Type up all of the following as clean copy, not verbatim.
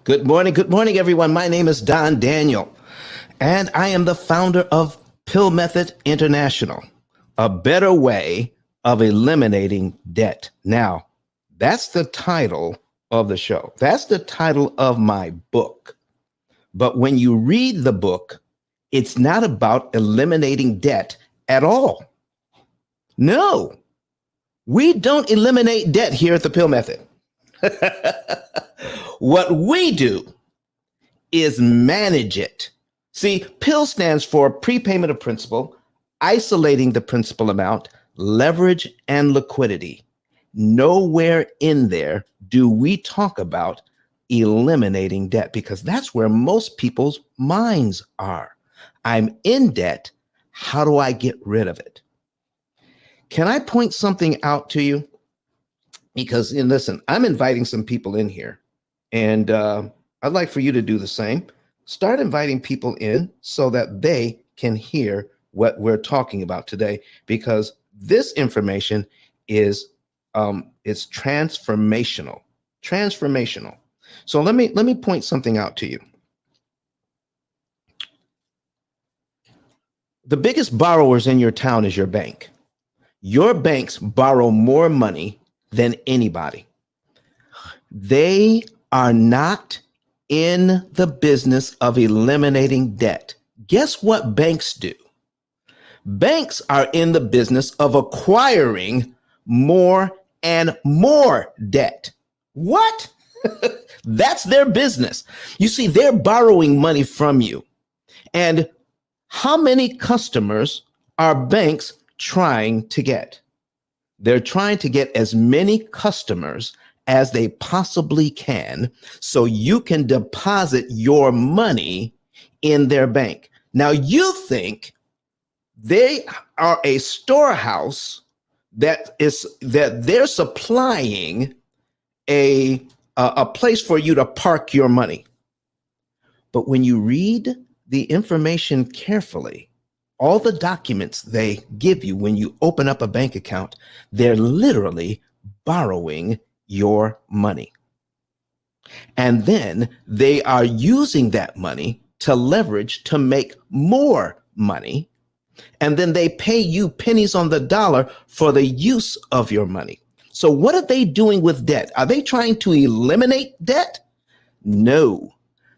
Good morning, everyone. My name is Don Daniel, and I am the founder of P.I.L.L Method International, a better way of eliminating debt. Now, that's the title of the show. That's the title of my book. But when you read the book, it's not about eliminating debt at all. No, we don't eliminate debt here at the P.I.L.L Method. What we do is manage it. See, P.I.L.L stands for prepayment of principal, isolating the principal amount, leverage, and liquidity. Nowhere in there do we talk about eliminating debt because that's where most people's minds are. I'm in debt. How do I get rid of it? Can I point something out to you? Because, and listen, I'm inviting some people in here, and I'd like for you to do the same. Start inviting people in so that they can hear what we're talking about today, because this information is transformational. Transformational. So let me point something out to you. The biggest borrowers in your town is your bank. Your banks borrow more money than anybody. They are not in the business of eliminating debt. Guess what banks do? Banks are in the business of acquiring more and more debt. What? That's their business. You see, they're borrowing money from you. And how many customers are banks trying to get? They're trying to get as many customers as they possibly can so you can deposit your money in their bank. Now, you think they are a storehouse that they're supplying a place for you to park your money. But when you read the information carefully, all the documents they give you when you open up a bank account, they're literally borrowing your money. And then they are using that money to leverage to make more money. And then they pay you pennies on the dollar for the use of your money. So what are they doing with debt? Are they trying to eliminate debt? No,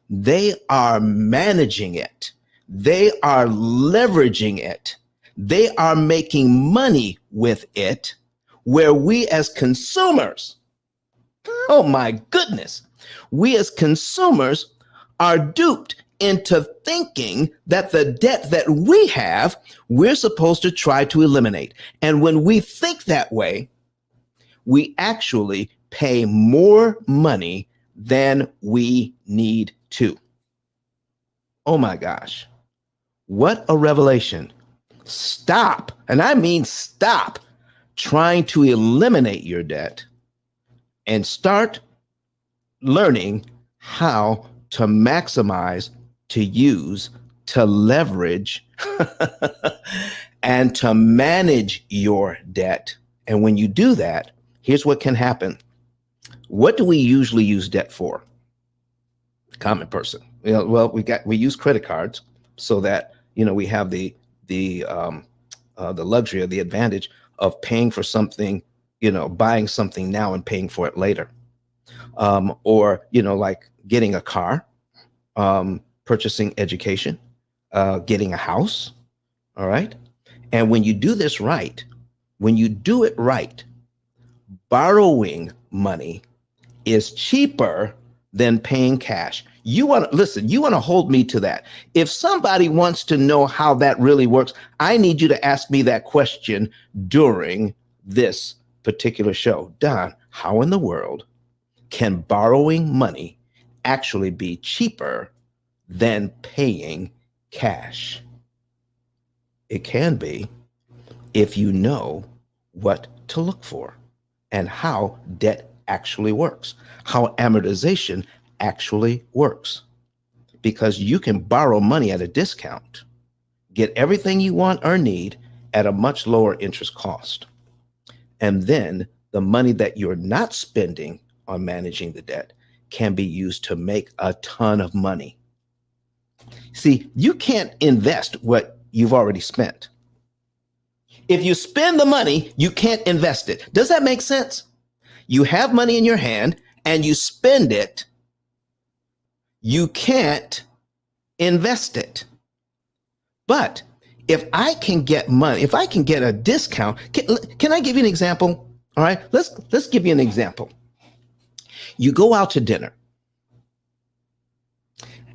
they are managing it. They are leveraging it. They are making money with it, where we as consumers, oh my goodness, we as consumers are duped into thinking that the debt that we have, we're supposed to try to eliminate. And when we think that way, we actually pay more money than we need to. Oh my gosh. What a revelation. Stop, and I mean stop, trying to eliminate your debt and start learning how to maximize, to use, to leverage, and to manage your debt. And when you do that, here's what can happen. What do we usually use debt for? Common person. Well, we use credit cards so that we have the luxury or the advantage of paying for something, buying something now and paying for it later. Or like getting a car, purchasing education, getting a house. All right. And when you do this right, when you do it right, borrowing money is cheaper than paying cash. You want to hold me to that. If somebody wants to know how that really works, I need you to ask me that question during this particular show. Don, how in the world can borrowing money actually be cheaper than paying cash? It can be if you know what to look for and how debt actually works, how amortization actually works. Because you can borrow money at a discount, get everything you want or need at a much lower interest cost. And then the money that you're not spending on managing the debt can be used to make a ton of money. See, you can't invest what you've already spent. If you spend the money, you can't invest it. Does that make sense? You have money in your hand and you spend it, you can't invest it. But if I can get money, if I can get a discount, can I give you an example? All right, let's give you an example. You go out to dinner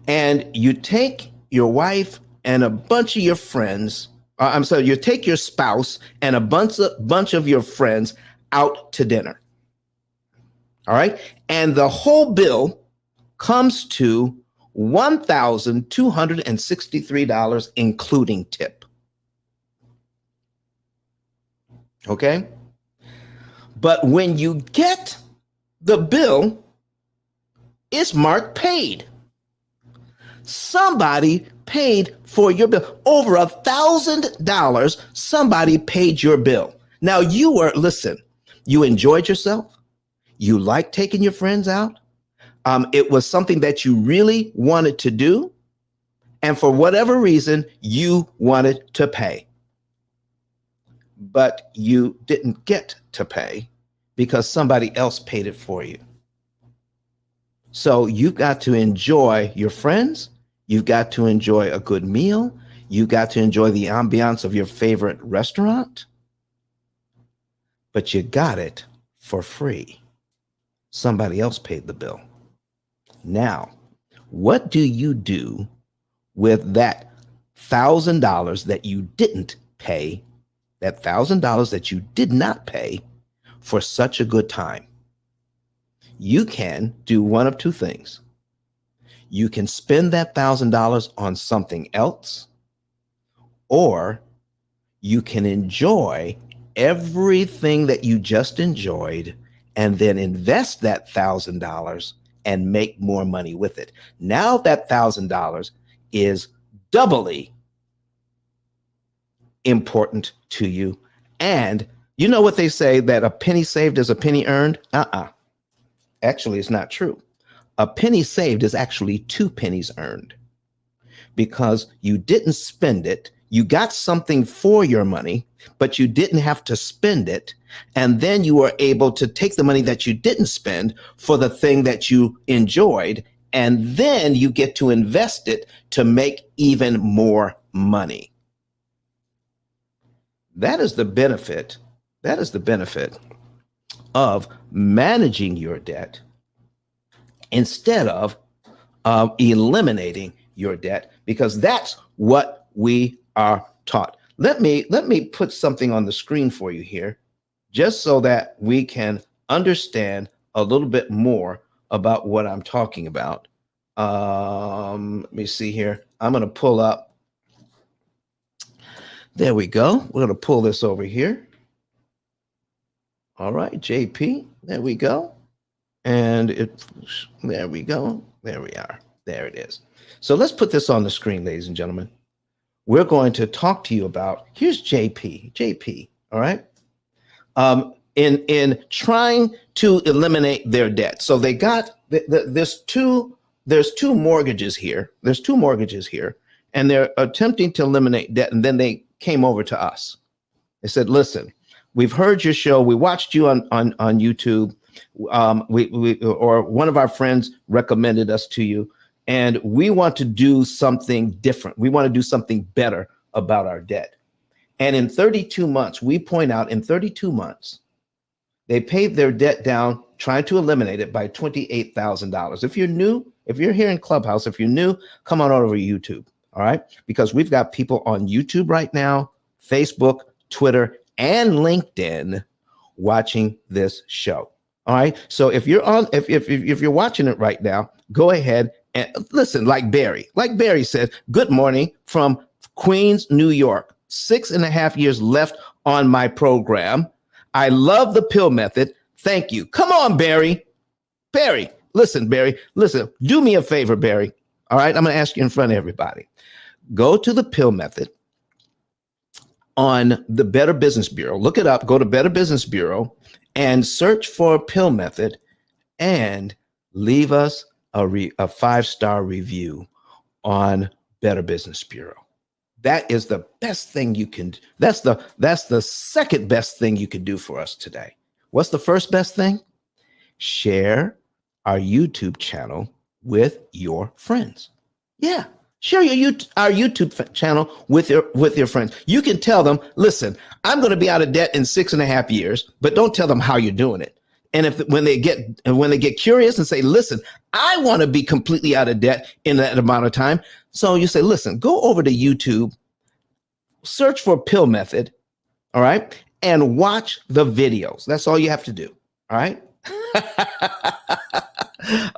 and you take your wife and a bunch of your friends. I'm sorry, you take your spouse and a bunch of your friends out to dinner. All right, and the whole bill comes to $1,263, including tip. Okay, but when you get the bill, it's marked paid. Somebody paid for your bill. Over $1,000, somebody paid your bill. Now listen, you enjoyed yourself. You liked taking your friends out. It was something that you really wanted to do. And for whatever reason, you wanted to pay. But you didn't get to pay because somebody else paid it for you. So you've got to enjoy your friends. You've got to enjoy a good meal. You got to enjoy the ambiance of your favorite restaurant. But you got it for free. Somebody else paid the bill. Now, what do you do with that $1,000 that you didn't pay, that $1,000 that you did not pay for such a good time? You can do one of two things. You can spend that $1,000 on something else, or you can enjoy everything that you just enjoyed and then invest that $1,000 and make more money with it. Now that $1,000 is doubly important to you. And you know what they say, that a penny saved is a penny earned? Actually, it's not true. A penny saved is actually 2 pennies earned, because you didn't spend it. You got something for your money, but you didn't have to spend it. And then you were able to take the money that you didn't spend for the thing that you enjoyed, and then you get to invest it to make even more money. That is the benefit. That is the benefit of managing your debt instead of eliminating your debt, because that's what we are taught. Let me put something on the screen for you here, just so that we can understand a little bit more about what I'm talking about. Let me see here. I'm going to pull up. There we go. We're going to pull this over here. All right, JP. There we go. And there we go. There we are. There it is. So let's put this on the screen, ladies and gentlemen. We're going to talk to you about, here's JP, all right? In trying to eliminate their debt. So they got, there's two mortgages here. There's 2 mortgages here, and they're attempting to eliminate debt. And then they came over to us. They said, listen, we've heard your show. We watched you on YouTube. Or one of our friends recommended us to you, and we want to do something different. We want to do something better about our debt. And in 32 months, we point out, in 32 months, they paid their debt down, trying to eliminate it, by $28,000. If you're new, if you're here in Clubhouse, if you're new, come on over to YouTube, all right? Because we've got people on YouTube right now, Facebook, Twitter, and LinkedIn watching this show. All right. So if you're on, if you're watching it right now, go ahead and listen. Like Barry said, good morning from Queens, New York. 6.5 years left on my program. I love the P.I.L.L method. Thank you. Come on, Barry. Barry, listen, do me a favor, Barry. All right. I'm going to ask you in front of everybody. Go to the P.I.L.L method on the Better Business Bureau. Look it up. Go to Better Business Bureau and search for P.I.L.L method, and leave us a 5-star review on Better Business Bureau. That is the best thing you can. That's the second best thing you can do for us today. What's the first best thing? Share our YouTube channel with your friends. Yeah. Share our YouTube channel with your friends. You can tell them, listen, I'm going to be out of debt in 6.5 years, but don't tell them how you're doing it. And when they get curious and say, listen, I want to be completely out of debt in that amount of time. So you say, listen, go over to YouTube, search for P.I.L.L method, all right, and watch the videos. That's all you have to do. All right.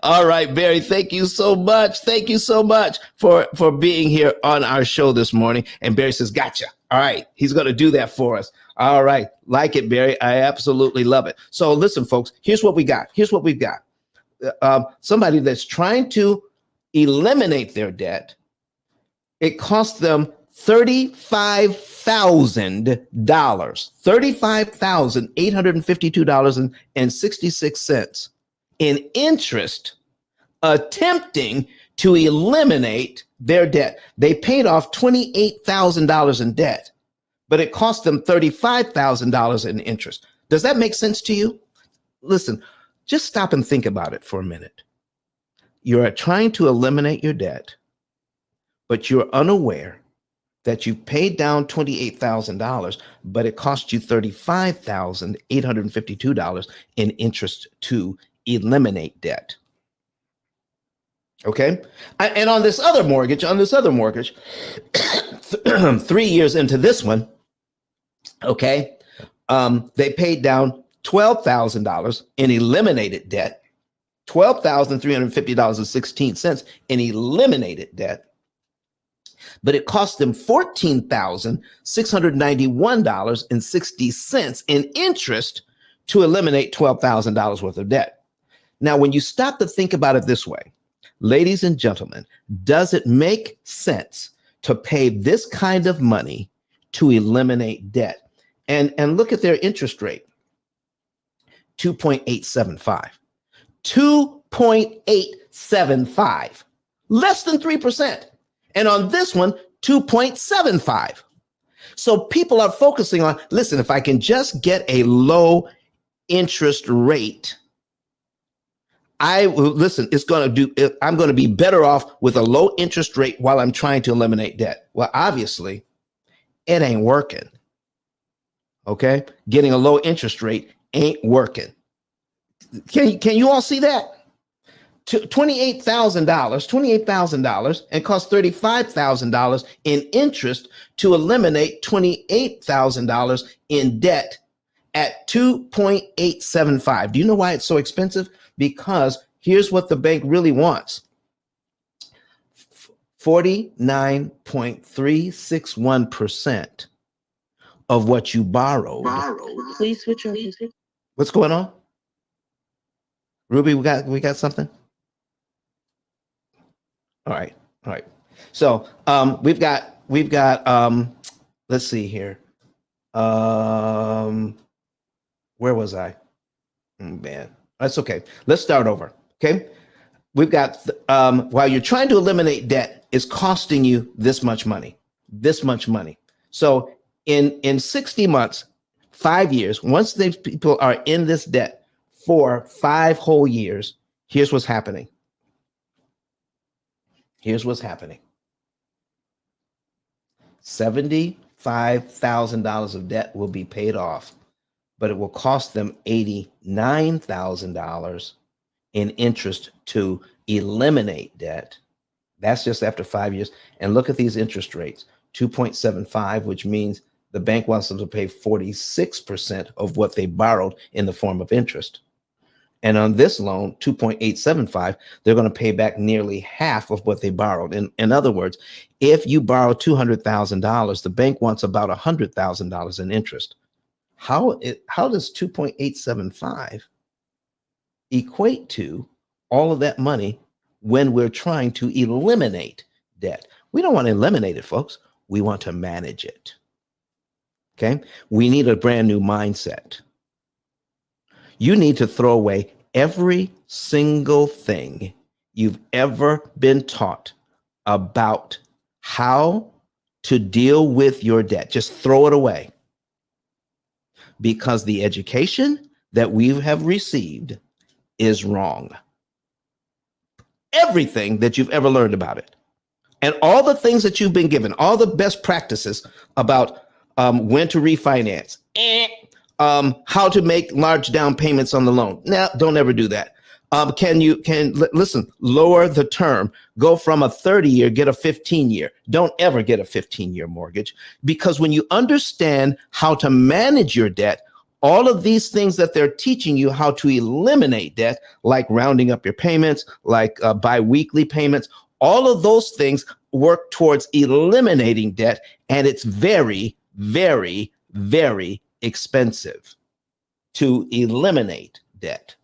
All right, Barry, thank you so much. Thank you so much for being here on our show this morning. And Barry says, gotcha. All right, he's going to do that for us. All right, like it, Barry. I absolutely love it. So listen, folks, here's what we got. Here's what we've got. Somebody that's trying to eliminate their debt. It costs them $35,000, $35,852.66 in interest, attempting to eliminate their debt. They paid off $28,000 in debt, but it cost them $35,000 in interest. Does that make sense to you? Listen, just stop and think about it for a minute. You're trying to eliminate your debt, but you're unaware that you paid down $28,000, but it cost you $35,852 in interest to eliminate debt. Okay. And on this other mortgage, 3 years into this one, okay, they paid down $12,000 in eliminated debt, $12,350.16 in eliminated debt. But it cost them $14,691.60 in interest to eliminate $12,000 worth of debt. Now, when you stop to think about it this way, ladies and gentlemen, does it make sense to pay this kind of money to eliminate debt? And look at their interest rate, 2.875. 2.875, less than 3%. And on this one, 2.75. So people are focusing on, listen, if I can just get a low interest rate, I'm going to be better off with a low interest rate while I'm trying to eliminate debt. Well, obviously, it ain't working. Okay? Getting a low interest rate ain't working. Can you all see that? $28,000 and cost $35,000 in interest to eliminate $28,000 in debt at 2.875. Do you know why it's so expensive? Because here's what the bank really wants. 49.361% of what you borrowed. Please switch on. What's going on? Ruby, we got something? All right. So we've got let's see here. Where was I? Man, that's okay. Let's start over. Okay. We've got while you're trying to eliminate debt, is costing you this much money. So in 60 months, 5 years, once these people are in this debt for 5 whole years, here's what's happening. $75,000 of debt will be paid off, but it will cost them $89,000 in interest to eliminate debt. That's just after 5 years. And look at these interest rates, 2.75, which means the bank wants them to pay 46% of what they borrowed in the form of interest. And on this loan, 2.875, they're going to pay back nearly half of what they borrowed. In other words, if you borrow $200,000, the bank wants about $100,000 in interest. How does 2.875 equate to all of that money when we're trying to eliminate debt? We don't want to eliminate it, folks. We want to manage it. Okay? We need a brand new mindset. You need to throw away every single thing you've ever been taught about how to deal with your debt. Just throw it away, because the education that we have received is wrong. Everything that you've ever learned about it, and all the things that you've been given, all the best practices about when to refinance, how to make large down payments on the loan. Now, don't ever do that. Listen, lower the term, go from a 30-year, get a 15-year. Don't ever get a 15-year mortgage, because when you understand how to manage your debt, all of these things that they're teaching you how to eliminate debt, like rounding up your payments, like biweekly payments, all of those things work towards eliminating debt. And it's very, very, very expensive to eliminate debt.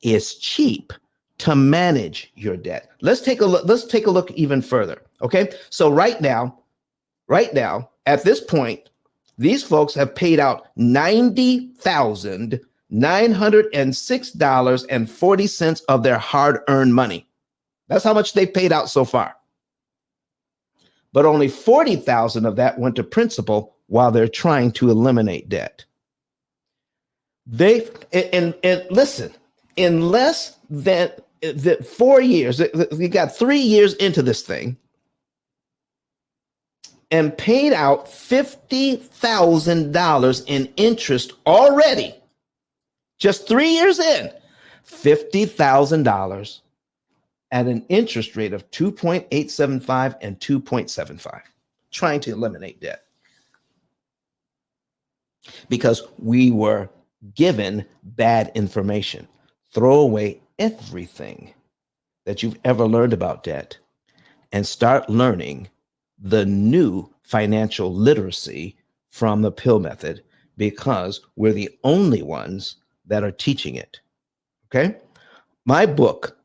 It's cheap to manage your debt. Let's take a look. Let's take a look even further. Okay. So right now, at this point, these folks have paid out $90,906.40 of their hard-earned money. That's how much they've paid out so far. But only $40,000 of that went to principal while they're trying to eliminate debt. And listen, in less than 4 years, we got 3 years into this thing, and paid out $50,000 in interest already. Just 3 years in, $50,000 at an interest rate of 2.875 and 2.75, trying to eliminate debt. Because we were given bad information. Throw away everything that you've ever learned about debt and start learning the new financial literacy from the P.I.L.L method, because we're the only ones that are teaching it. Okay. My book,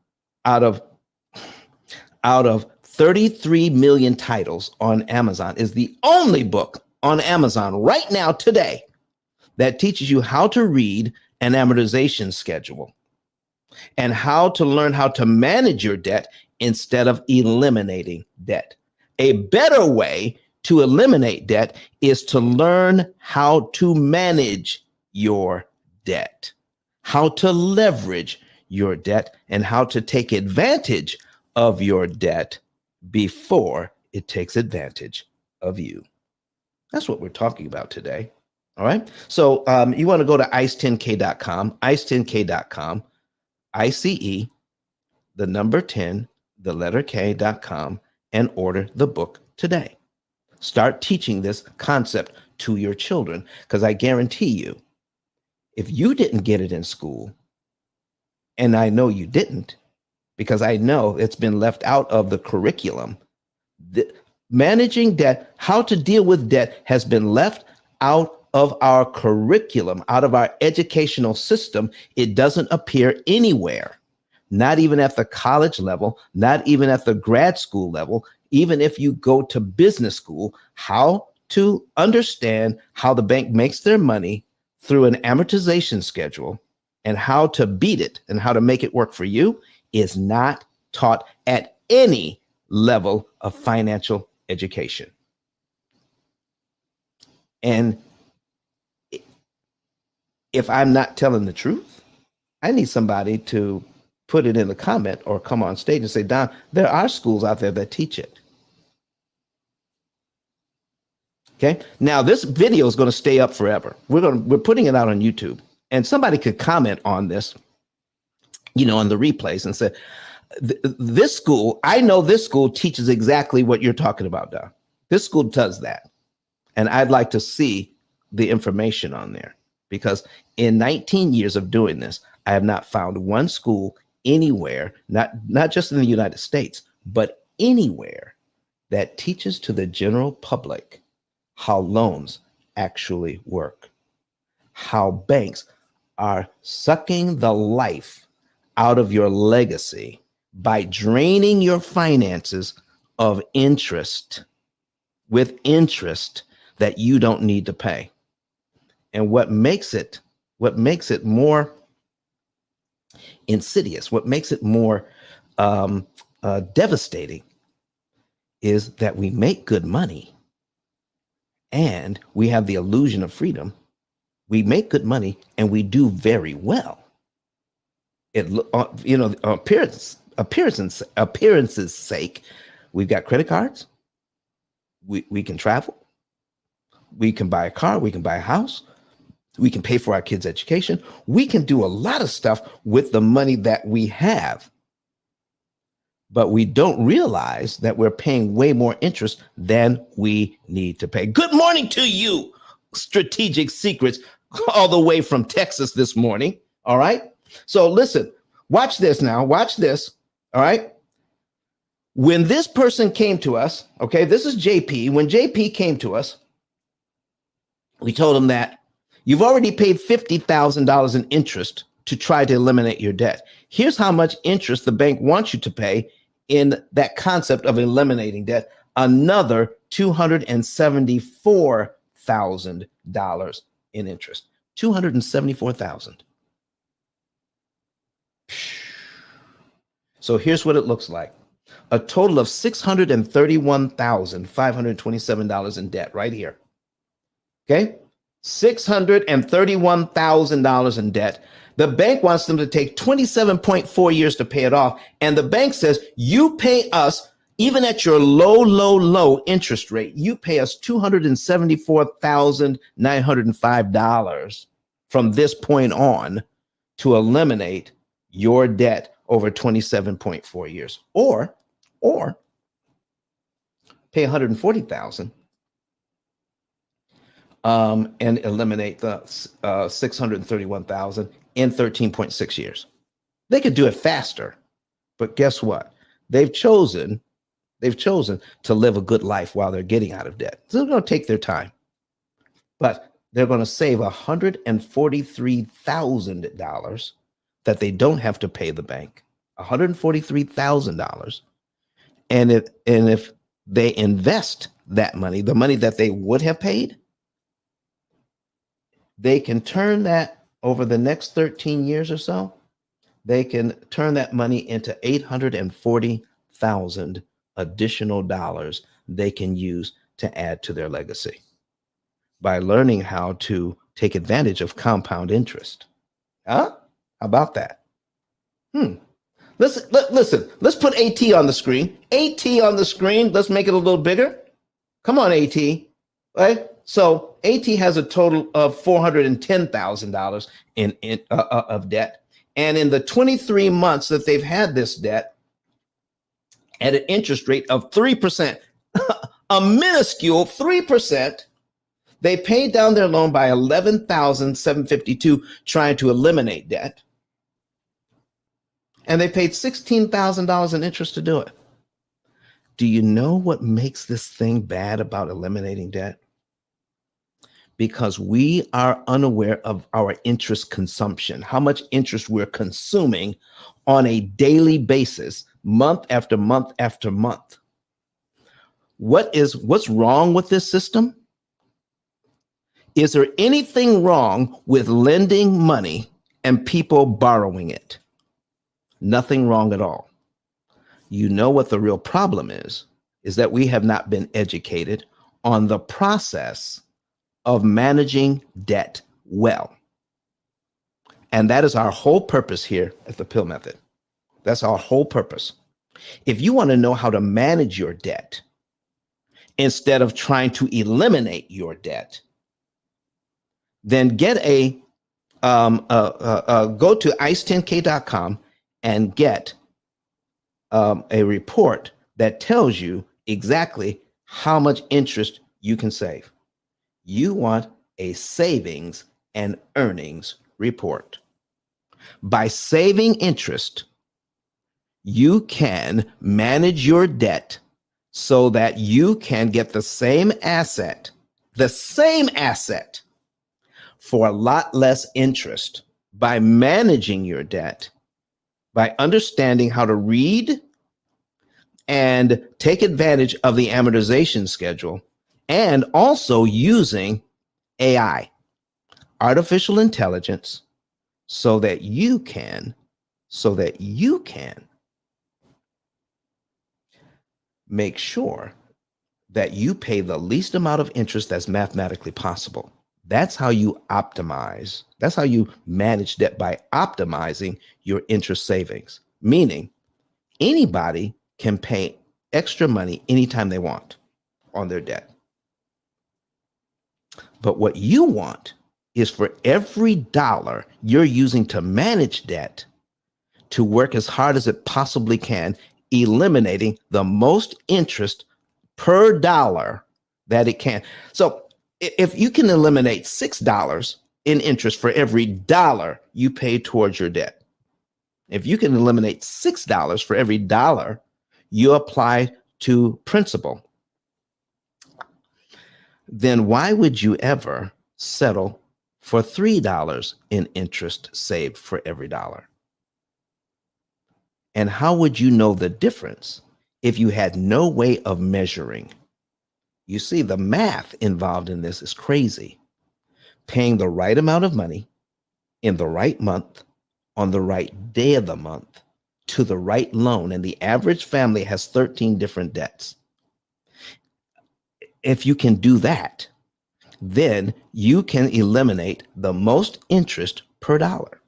out of 33 million titles on Amazon, is the only book on Amazon right now today that teaches you how to read an amortization schedule and how to learn how to manage your debt instead of eliminating debt. A better way to eliminate debt is to learn how to manage your debt, how to leverage your debt, and how to take advantage of your debt before it takes advantage of you. That's what we're talking about today. All right. So you want to go to ice10k.com, ice10k.com, ICE, the number 10, the letter K.com, and order the book today. Start teaching this concept to your children, because I guarantee you, if you didn't get it in school, and I know you didn't, because I know it's been left out of the curriculum, managing debt, how to deal with debt, has been left out of our curriculum, out of our educational system. It doesn't appear anywhere. Not even at the college level, not even at the grad school level, even if you go to business school, how to understand how the bank makes their money through an amortization schedule and how to beat it and how to make it work for you is not taught at any level of financial education. And if I'm not telling the truth, I need somebody to put it in the comment or come on stage and say, Don, there are schools out there that teach it. Okay. Now this video is going to stay up forever. We're putting it out on YouTube, and somebody could comment on this, on the replays, and say, this school, I know this school teaches exactly what you're talking about, Don. This school does that. And I'd like to see the information on there, because in 19 years of doing this, I have not found one school anywhere, not just in the United States, but anywhere, that teaches to the general public how loans actually work, how banks are sucking the life out of your legacy by draining your finances of interest, with interest that you don't need to pay. And what makes it more insidious, what makes it more devastating is that we make good money and we have the illusion of freedom. We make good money and we do very well. Appearance's sake, we've got credit cards. We can travel. We can buy a car. We can buy a house. We can pay for our kids' education. We can do a lot of stuff with the money that we have. But we don't realize that we're paying way more interest than we need to pay. Good morning to you, Strategic Secrets, all the way from Texas this morning. All right. So listen, watch this now. Watch this. All right. When this person came to us, okay, this is JP. When JP came to us, we told him that you've already paid $50,000 in interest to try to eliminate your debt. Here's how much interest the bank wants you to pay in that concept of eliminating debt, another $274,000 in interest. $274,000. So here's what it looks like. A total of $631,527 in debt right here. Okay? $631,000 in debt. The bank wants them to take 27.4 years to pay it off. And the bank says, you pay us, even at your low interest rate, you pay us $274,905 from this point on to eliminate your debt over 27.4 years. Or pay $140,000 and eliminate the $631,000 in 13.6 years. They could do it faster, but guess what? They've chosen to live a good life while they're getting out of debt. So they're going to take their time, but they're going to save $143,000 that they don't have to pay the bank. $143,000, and if they invest that money, the money that they would have paid, they can turn that over the next 13 years or so. They can turn that money into $840,000 additional dollars they can use to add to their legacy by learning how to take advantage of compound interest. Huh? How about that? Listen, let's put AT on the screen. AT on the screen. Let's make it a little bigger. Come on, AT. Right? So AT has a total of $410,000 of debt. And in the 23 months that they've had this debt at an interest rate of 3%, a minuscule 3%, they paid down their loan by $11,752 trying to eliminate debt. And they paid $16,000 in interest to do it. Do you know what makes this thing bad about eliminating debt? Because we are unaware of our interest consumption, how much interest we're consuming on a daily basis, month after month after month. What's wrong with this system? Is there anything wrong with lending money and people borrowing it? Nothing wrong at all. You know what the real problem is that we have not been educated on the process of managing debt well. And that is our whole purpose here at the P.I.L.L Method. That's our whole purpose. If you want to know how to manage your debt instead of trying to eliminate your debt, then get go to ice10k.com and get a report that tells you exactly how much interest you can save. You want a savings and earnings report. By saving interest, you can manage your debt so that you can get the same asset for a lot less interest by managing your debt, by understanding how to read and take advantage of the amortization schedule, and also using AI, artificial intelligence, so that you can so that you can make sure that you pay the least amount of interest that's mathematically possible. That's how you optimize. That's how you manage debt, by optimizing your interest savings, meaning anybody can pay extra money anytime they want on their debt. But what you want is for every dollar you're using to manage debt to work as hard as it possibly can, eliminating the most interest per dollar that it can. So if you can eliminate $6 in interest for every dollar you pay towards your debt, if you can eliminate $6 for every dollar you apply to principal, then why would you ever settle for $3 in interest saved for every dollar? And how would you know the difference if you had no way of measuring? You see, the math involved in this is crazy. Paying the right amount of money in the right month, on the right day of the month, to the right loan. And the average family has 13 different debts. If you can do that, then you can eliminate the most interest per dollar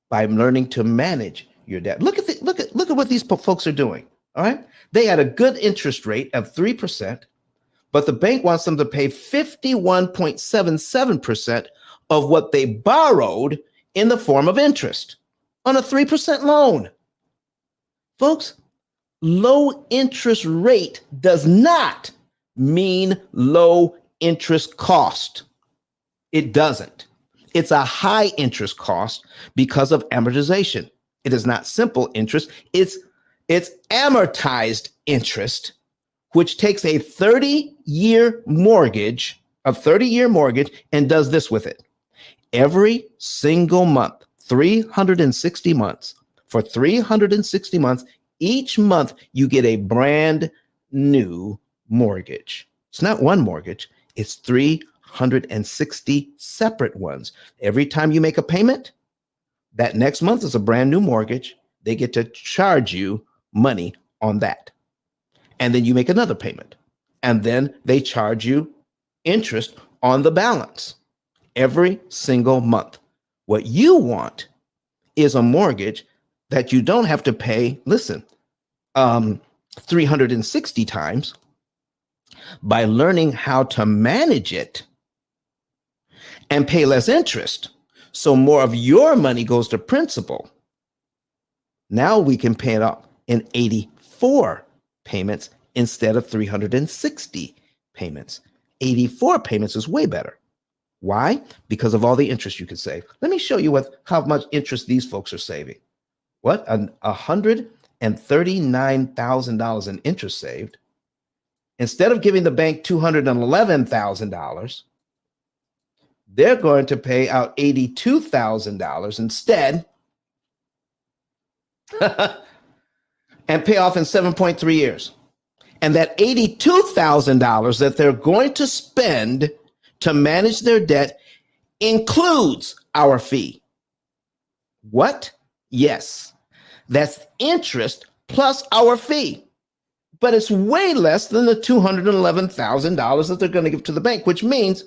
by learning to manage your debt. Look at what these folks are doing. All right. They had a good interest rate of 3%, but the bank wants them to pay 51.77% of what they borrowed in the form of interest on a 3% loan. Folks, low interest rate does not mean low interest cost. It doesn't. It's a high interest cost because of amortization. It is not simple interest. It's amortized interest, which takes a 30-year mortgage, and does this with it. Every single month, 360 months, for 360 months, each month you get a brand new mortgage. It's not one mortgage, it's 360 separate ones. Every time you make a payment, that next month is a brand new mortgage. They get to charge you money on that. And then you make another payment. And then they charge you interest on the balance every single month. What you want is a mortgage that you don't have to pay, 360 times, by learning how to manage it and pay less interest. So more of your money goes to principal. Now we can pay it off in 84 payments instead of 360 payments. 84 payments is way better. Why? Because of all the interest you can save. Let me show you how much interest these folks are saving. What? $139,000 in interest saved. Instead of giving the bank $211,000, they're going to pay out $82,000 instead and pay off in 7.3 years. And that $82,000 that they're going to spend to manage their debt includes our fee. What? Yes, that's interest plus our fee. But it's way less than the $211,000 that they're going to give to the bank, which means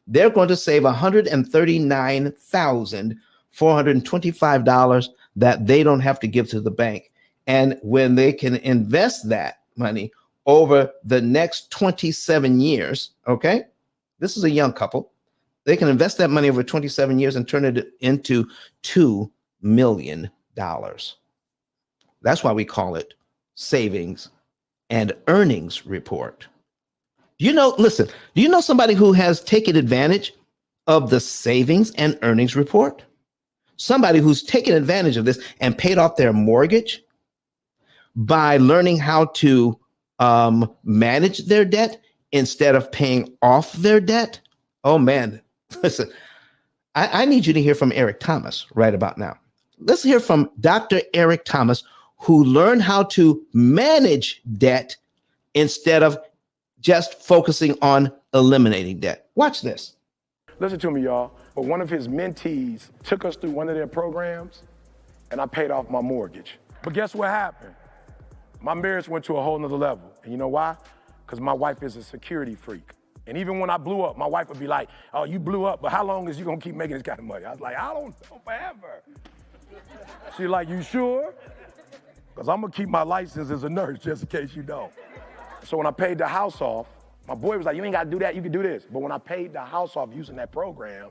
they're going to save $139,425 that they don't have to give to the bank. And when they can invest that money over the next 27 years, okay, this is a young couple, they can invest that money over 27 years and turn it into $2 million. That's why we call it savings and earnings report. Do you know somebody who has taken advantage of the savings and earnings report? Somebody who's taken advantage of this and paid off their mortgage by learning how to manage their debt instead of paying off their debt. Oh man, listen, I need you to hear from Eric Thomas right about now. Let's hear from Dr. Eric Thomas, who learned how to manage debt instead of just focusing on eliminating debt. Watch this. Listen to me, y'all. But one of his mentees took us through one of their programs, and I paid off my mortgage. But guess what happened? My marriage went to a whole nother level. And you know why? Because my wife is a security freak. And even when I blew up, my wife would be like, oh, you blew up, but how long is you gonna keep making this kind of money? I was like, I don't know, forever. She's like, you sure? Because I'm gonna keep my license as a nurse just in case you don't. So when I paid the house off, my boy was like, you ain't gotta do that, you can do this. But when I paid the house off using that program,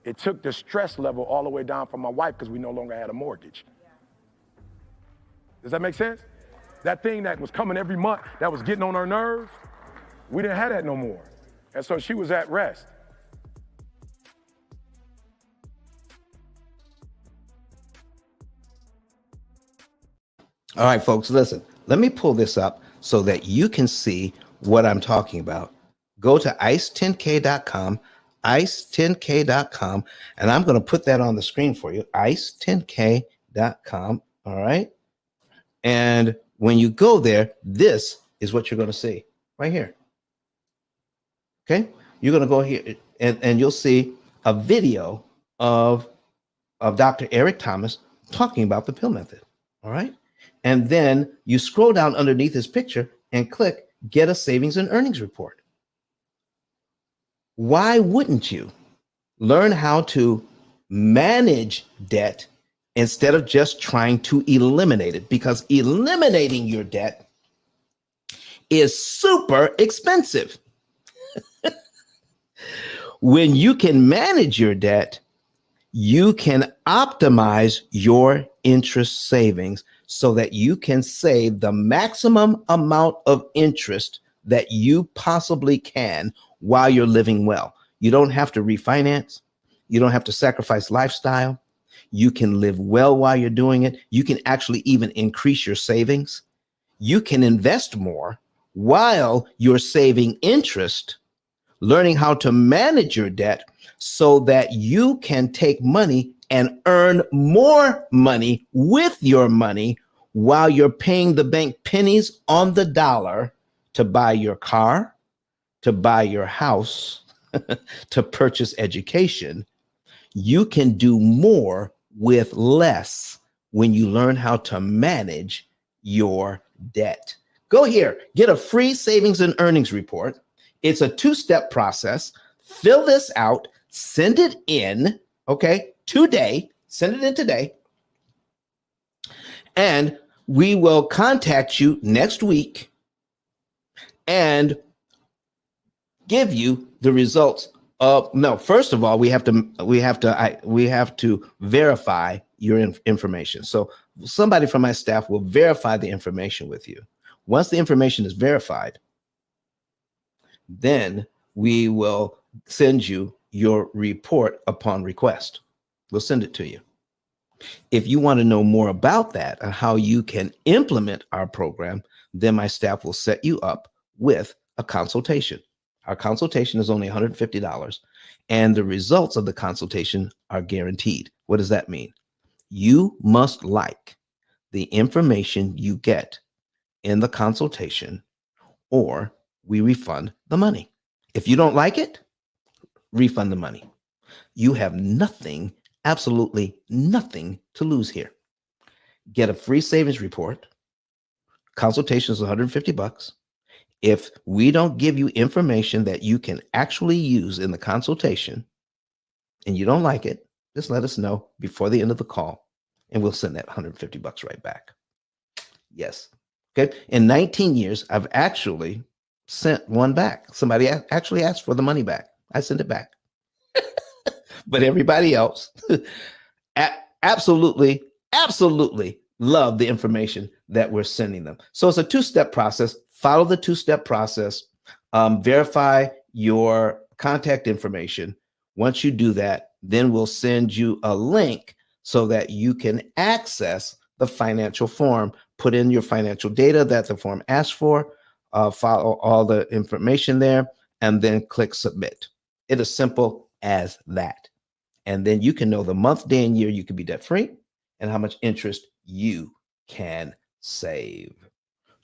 it took the stress level all the way down for my wife because we no longer had a mortgage. Does that make sense? That thing that was coming every month, that was getting on her nerves, we didn't have that no more. And so she was at rest. All right, folks, listen, let me pull this up so that you can see what I'm talking about. Go to ice10k.com, ice10k.com, and I'm going to put that on the screen for you, ice10k.com, all right? And when you go there, this is what you're going to see right here. Okay, you're going to go here and you'll see a video of Dr. Eric Thomas talking about the P.I.L.L method. All right. And then you scroll down underneath his picture and click get a savings and earnings report. Why wouldn't you learn how to manage debt instead of just trying to eliminate it? Because eliminating your debt is super expensive. When you can manage your debt, you can optimize your interest savings so that you can save the maximum amount of interest that you possibly can while you're living well. You don't have to refinance. You don't have to sacrifice lifestyle. You can live well while you're doing it. You can actually even increase your savings. You can invest more while you're saving interest, learning how to manage your debt so that you can take money and earn more money with your money while you're paying the bank pennies on the dollar to buy your car, to buy your house, to purchase education. You can do more with less when you learn how to manage your debt. Go here, get a free savings and earnings report. It's a two-step process. Fill this out, send it in, okay, today, send it in today. And we will contact you next week and give you the results of, no, first of all, we have to verify your information. So somebody from my staff will verify the information with you. Once the information is verified, then we will send you your report upon request. We'll send it to you. If you want to know more about that and how you can implement our program, then my staff will set you up with a consultation. Our consultation is only $150, and the results of the consultation are guaranteed. What does that mean? You must like the information you get in the consultation, or we refund the money. If you don't like it, refund the money. You have nothing, absolutely nothing to lose here. Get a free savings report. Consultation is $150. If we don't give you information that you can actually use in the consultation and you don't like it, just let us know before the end of the call and we'll send that $150 right back. Yes. Okay. In 19 years, I've actually sent one back. Somebody actually asked for the money back. I sent it back. But everybody else absolutely love the information that we're sending them. So it's a two-step process. Follow the two-step process. Verify your contact information. Once you do that, then we'll send you a link so that you can access the financial form. Put in your financial data that the form asks for, follow all the information there, and then click submit. It is simple as that. And then you can know the month, day, and year you can be debt-free and how much interest you can save.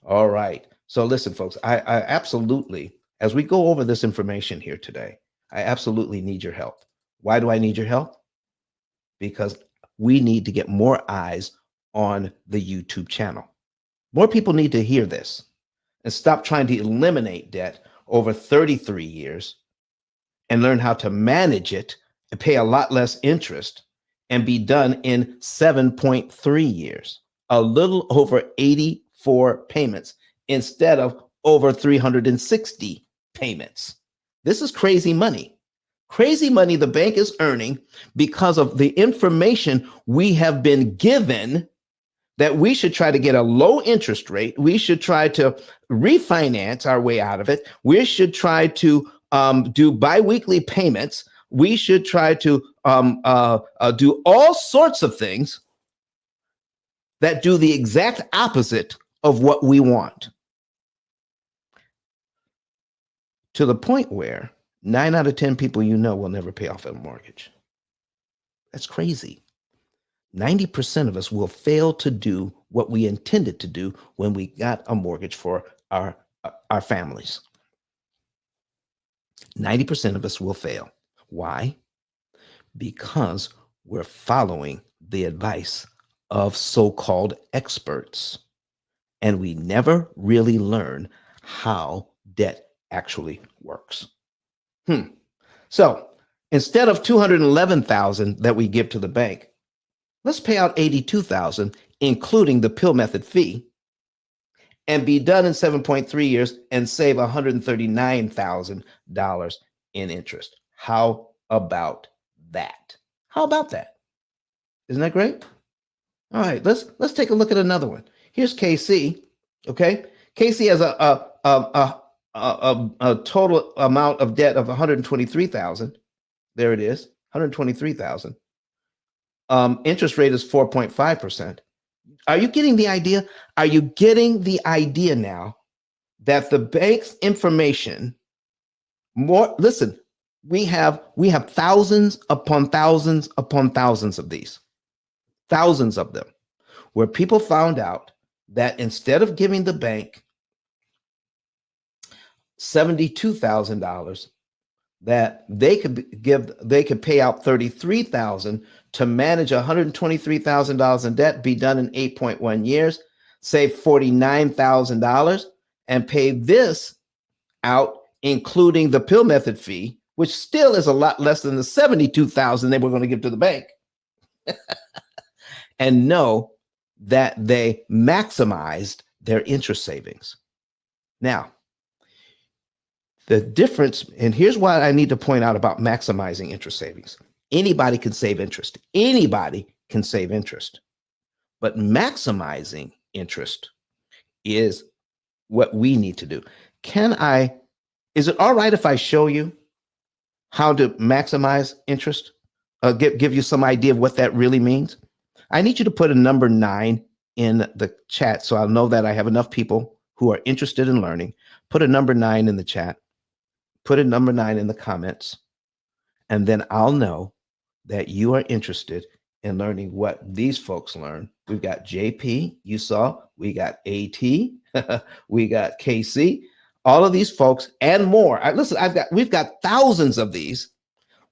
All right. So listen, folks, I absolutely, as we go over this information here today, I absolutely need your help. Why do I need your help? Because we need to get more eyes on the YouTube channel. More people need to hear this and stop trying to eliminate debt over 33 years and learn how to manage it and pay a lot less interest and be done in 7.3 years, a little over 84 payments instead of over 360 payments. This is crazy money. Crazy money the bank is earning because of the information we have been given that we should try to get a low interest rate. We should try to refinance our way out of it. We should try to do biweekly payments. We should try to do all sorts of things that do the exact opposite of what we want. To the point where 9 out of 10 people you know will never pay off a mortgage. That's crazy. 90% of us will fail to do what we intended to do when we got a mortgage for our families. 90% of us will fail. Why? Because we're following the advice of so-called experts, and we never really learn how debt actually works. So instead of $211,000 that we give to the bank, let's pay out $82,000, including the P.I.L.L method fee, and be done in 7.3 years and save $139,000 in interest. How about that? How about that? Isn't that great? All right, let's take a look at another one. Here's KC. Okay, KC has a total amount of debt of $123,000. There it is, $123,000. Interest rate is 4.5%. Are you getting the idea? Are you getting the idea now that the bank's information listen, we have thousands upon thousands upon thousands of these, thousands of them, where people found out that instead of giving the bank $72,000, that they could pay out $33,000 to manage $123,000 in debt, be done in 8.1 years, save $49,000, and pay this out, including the P.I.L.L method fee, which still is a lot less than the $72,000 they were going to give to the bank, and know that they maximized their interest savings. Now, the difference, and here's what I need to point out about maximizing interest savings. Anybody can save interest. Anybody can save interest. But maximizing interest is what we need to do. Is it all right if I show you how to maximize interest? Give you some idea of what that really means? I need you to put a number 9 in the chat so I'll know that I have enough people who are interested in learning. Put a number 9 in the chat. Put a number 9 in the comments, and then I'll know that you are interested in learning what these folks learn. We've got JP, you saw, we got AT, we got KC, all of these folks and more. Listen, we've got thousands of these.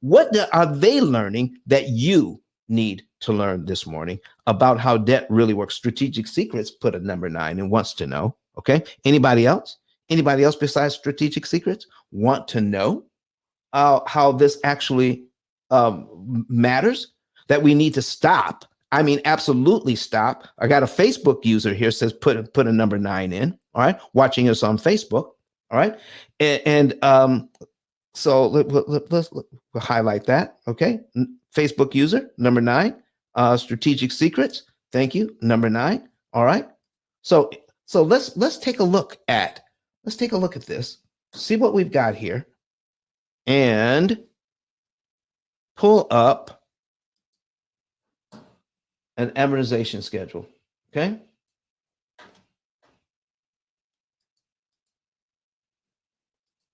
What are they learning that you need to learn this morning about how debt really works? Strategic Secrets put a number 9 and wants to know. Okay, anybody else? Anybody else besides Strategic Secrets want to know how this actually matters, that we need to stop? I mean, absolutely stop. I got a Facebook user here says put a number 9 in. All right, watching us on Facebook. All right, and so let's highlight that. Okay, Facebook user number 9, Strategic Secrets. Thank you, number 9. All right, so let's take a look at this. See what we've got here, and pull up an amortization schedule. Okay.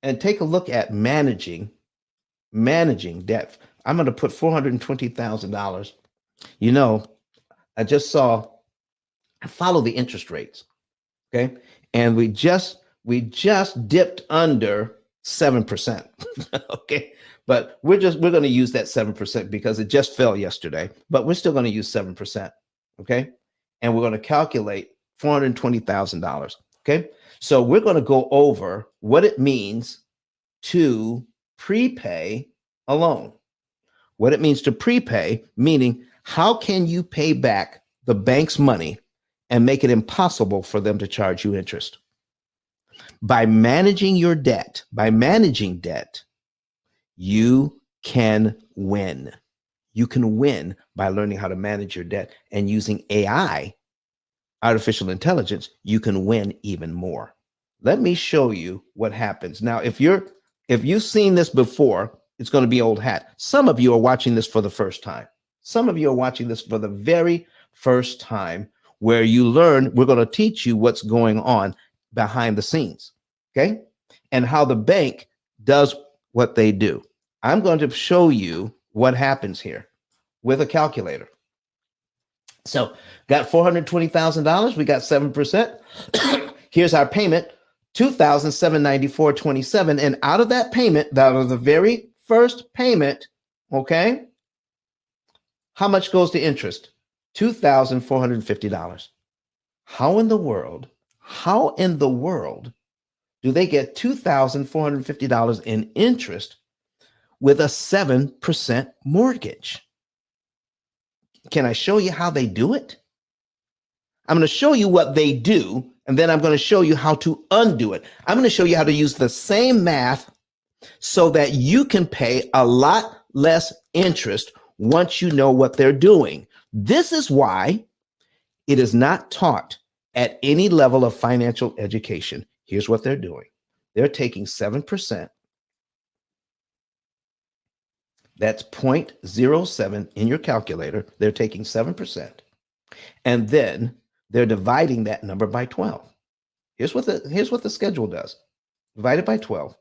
And take a look at managing debt. I'm going to put $420,000. You know, I follow the interest rates. Okay. And we just dipped under 7%. Okay. But we're going to use that 7% because it just fell yesterday, but we're still going to use 7%. Okay. and we're going to calculate $420,000. Okay. So we're going to go over what it means to prepay a loan. What it means to prepay, meaning how can you pay back the bank's money and make it impossible for them to charge you interest? By managing your debt, you can win. You can win by learning how to manage your debt, and using AI, artificial intelligence, you can win even more. Let me show you what happens. Now, if you've seen this before, it's going to be old hat. Some of you are watching this for the first time. Some of you are watching this for the very first time, where you learn, we're going to teach you what's going on behind the scenes, okay? And how the bank does what they do. I'm going to show you what happens here with a calculator. So got $420,000, we got 7%. Here's our payment, $2,794.27. And out of that payment, that was the very first payment, okay? How much goes to interest? $2,450. How in the world do they get $2,450 in interest with a 7% mortgage? Can I show you how they do it? I'm going to show you what they do, and then I'm going to show you how to undo it. I'm going to show you how to use the same math so that you can pay a lot less interest once you know what they're doing. This is why it is not taught at any level of financial education. Here's what they're doing. They're taking 7%. That's 0.07 in your calculator. They're taking 7%. And then they're dividing that number by 12. Here's what the schedule does. Divide it by 12.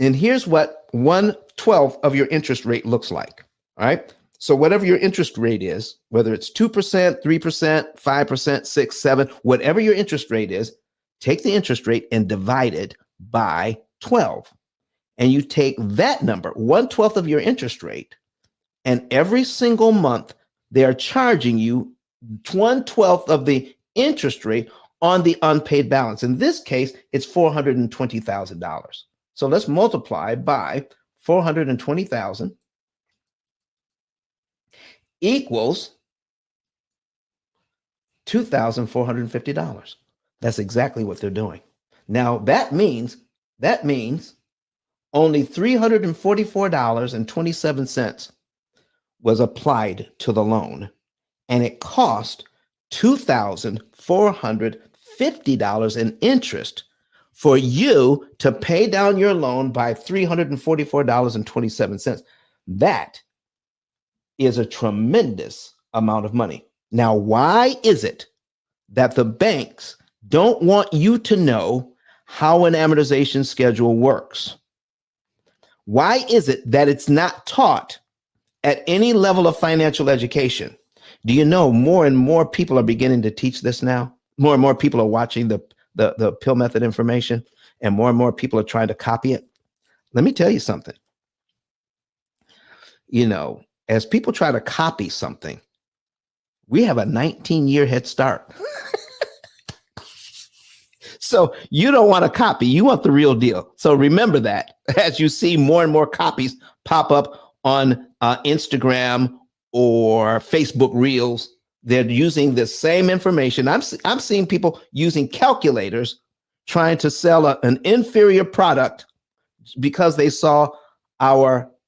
And here's what 1/12 of your interest rate looks like. All right. So whatever your interest rate is, whether it's 2%, 3%, 5%, 6, 7, whatever your interest rate is, take the interest rate and divide it by 12. And you take that number, 1/12 of your interest rate, and every single month they are charging you 1/12 of the interest rate on the unpaid balance. In this case, it's $420,000. So let's multiply by 420,000 equals $2,450. That's exactly what they're doing. Now that means only $344.27 was applied to the loan, and it cost $2,450 in interest for you to pay down your loan by $344.27. That is a tremendous amount of money. Now, why is it that the banks don't want you to know how an amortization schedule works? Why is it that it's not taught at any level of financial education? Do you know more and more people are beginning to teach this now? More and more people are watching the P.I.L.L method information, and more people are trying to copy it. Let me tell you something. You know, as people try to copy something, we have a 19-year head start. So you don't want to copy, you want the real deal. So remember that as you see more and more copies pop up on Instagram or Facebook Reels, they're using the same information. I'm seeing people using calculators trying to sell an inferior product because they saw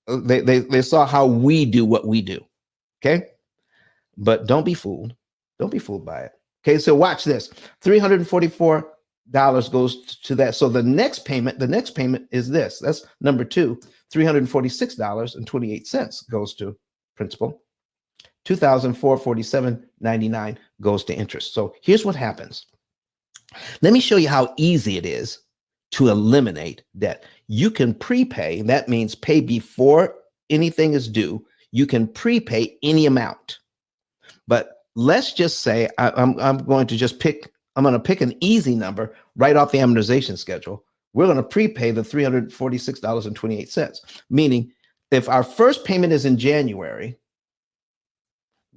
they saw how we do what we do. Okay. But don't be fooled. Don't be fooled by it. Okay. So watch this. $344 goes to that. So the next payment is this. That's number 2. $346.28 goes to principal. $2,447.99 goes to interest. So here's what happens. Let me show you how easy it is to eliminate debt. You can prepay. That means pay before anything is due. You can prepay any amount. But let's just say I'm going to pick an easy number right off the amortization schedule. We're going to prepay the $346.28, meaning if our first payment is in January,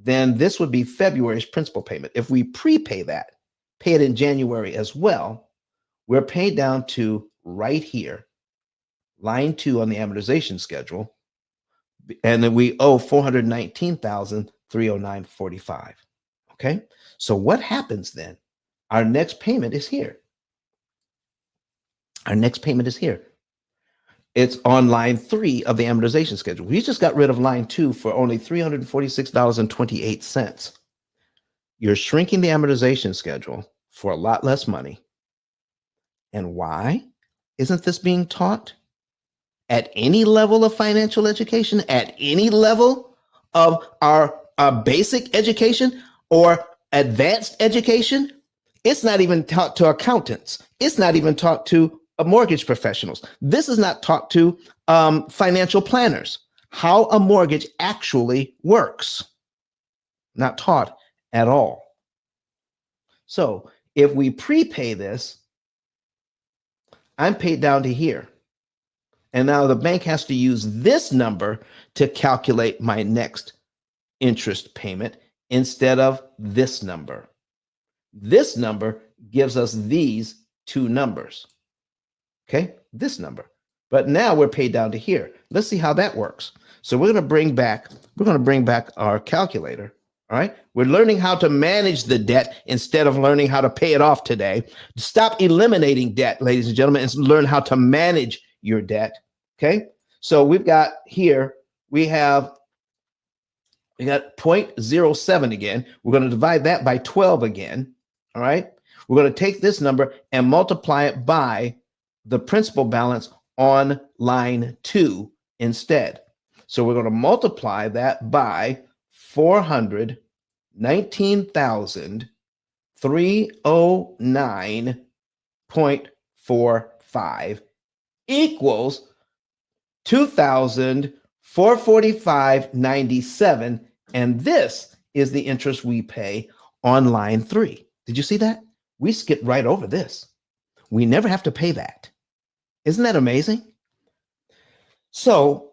then this would be February's principal payment. If we prepay that, pay it in January as well, we're paid down to right here, line 2 on the amortization schedule, and then we owe $419,309.45. Okay, so what happens then? Our next payment is here. Our next payment is here. It's on line 3 of the amortization schedule. We just got rid of line 2 for only $346.28. You're shrinking the amortization schedule for a lot less money. And why isn't this being taught at any level of financial education, at any level of our basic education or advanced education? It's not even taught to accountants. It's not even taught to mortgage professionals. This is not taught to financial planners. How a mortgage actually works. Not taught at all. So if we prepay this, I'm paid down to here. And now the bank has to use this number to calculate my next interest payment instead of this number. This number gives us these two numbers. Okay, this number. But now we're paid down to here. Let's see how that works. So we're going to bring back our calculator. All right. We're learning how to manage the debt instead of learning how to pay it off today. Stop eliminating debt, ladies and gentlemen, and learn how to manage your debt. Okay. So we've got here, we got 0.07 again. We're going to divide that by 12 again. All right. We're going to take this number and multiply it by the principal balance on line 2 instead. So we're going to multiply that by 419,309.45 equals 2,445.97. And this is the interest we pay on line 3. Did you see that? We skipped right over this. We never have to pay that. Isn't that amazing? So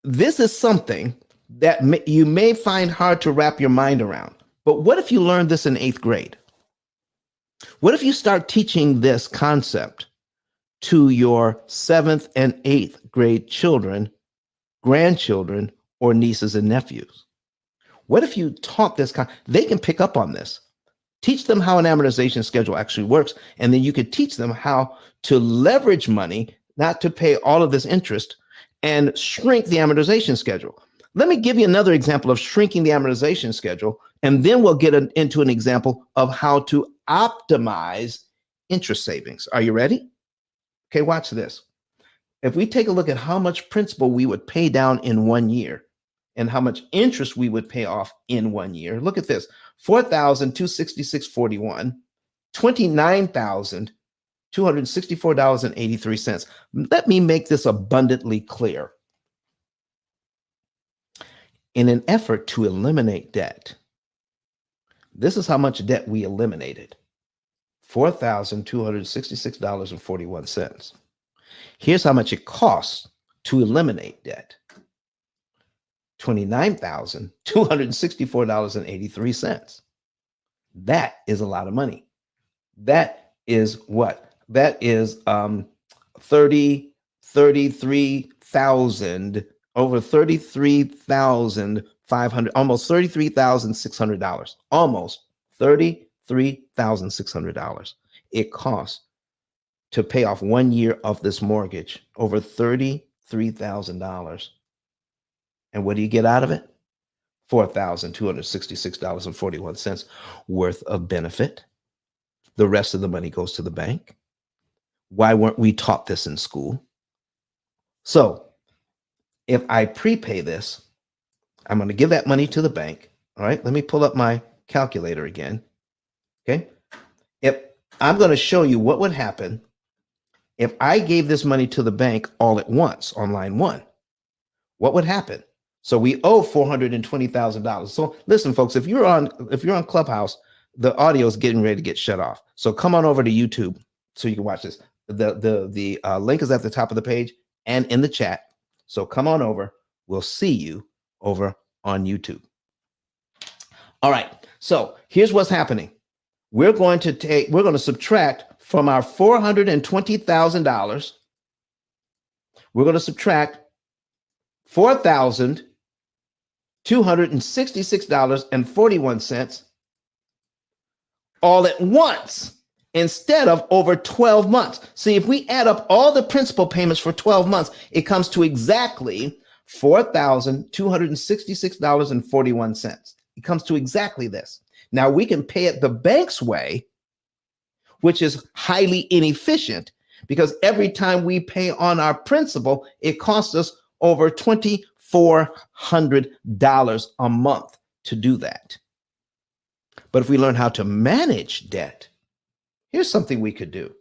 this is something that you may find hard to wrap your mind around. But what if you learned this in 8th grade? What if you start teaching this concept to your 7th and 8th grade children, grandchildren, or nieces and nephews? What if you taught this? They can pick up on this. Teach them how an amortization schedule actually works, and then you could teach them how to leverage money, not to pay all of this interest, and shrink the amortization schedule. Let me give you another example of shrinking the amortization schedule, and then we'll get into an example of how to optimize interest savings. Are you ready? Okay, watch this. If we take a look at how much principal we would pay down in 1 year and how much interest we would pay off in 1 year, look at this. $4,266.41, $29,264.83. Let me make this abundantly clear. In an effort to eliminate debt, this is how much debt we eliminated. $4,266.41. Here's how much it costs to eliminate debt. $29,264.83. That is a lot of money. That is what? That is 33,000, over $33,500, almost $33,600, almost $33,600. It costs to pay off 1 year of this mortgage, over $33,000. And what do you get out of it? $4,266.41 worth of benefit. The rest of the money goes to the bank. Why weren't we taught this in school? So if I prepay this, I'm going to give that money to the bank. All right, let me pull up my calculator again. Okay. If I'm going to show you what would happen if I gave this money to the bank all at once on line 1, what would happen? So we owe $420,000. So listen, folks, if you're on Clubhouse, the audio is getting ready to get shut off. So come on over to YouTube so you can watch this. The link is at the top of the page and in the chat. So come on over. We'll see you over on YouTube. All right. So here's what's happening. We're going to subtract from our $420,000. We're going to subtract $4,266.41 all at once instead of over 12 months. See, if we add up all the principal payments for 12 months, it comes to exactly $4,266.41. It comes to exactly this. Now we can pay it the bank's way, which is highly inefficient because every time we pay on our principal, it costs us over $2,400 a month to do that. But if we learn how to manage debt, here's something we could do.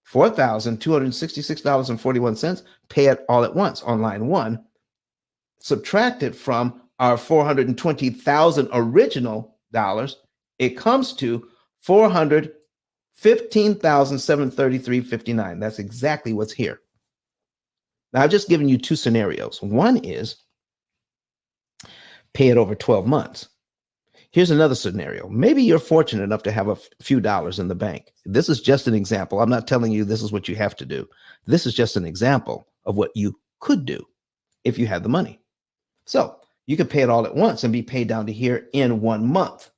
$4,266.41, pay it all at once on line one, subtract it from our $420,000 original dollars, it comes to $415,733.59. That's exactly what's here. Now, I've just given you two scenarios. One is pay it over 12 months. Here's another scenario. Maybe you're fortunate enough to have a few dollars in the bank. This is just an example. I'm not telling you this is what you have to do. This is just an example of what you could do if you had the money. So you could pay it all at once and be paid down to here in 1 month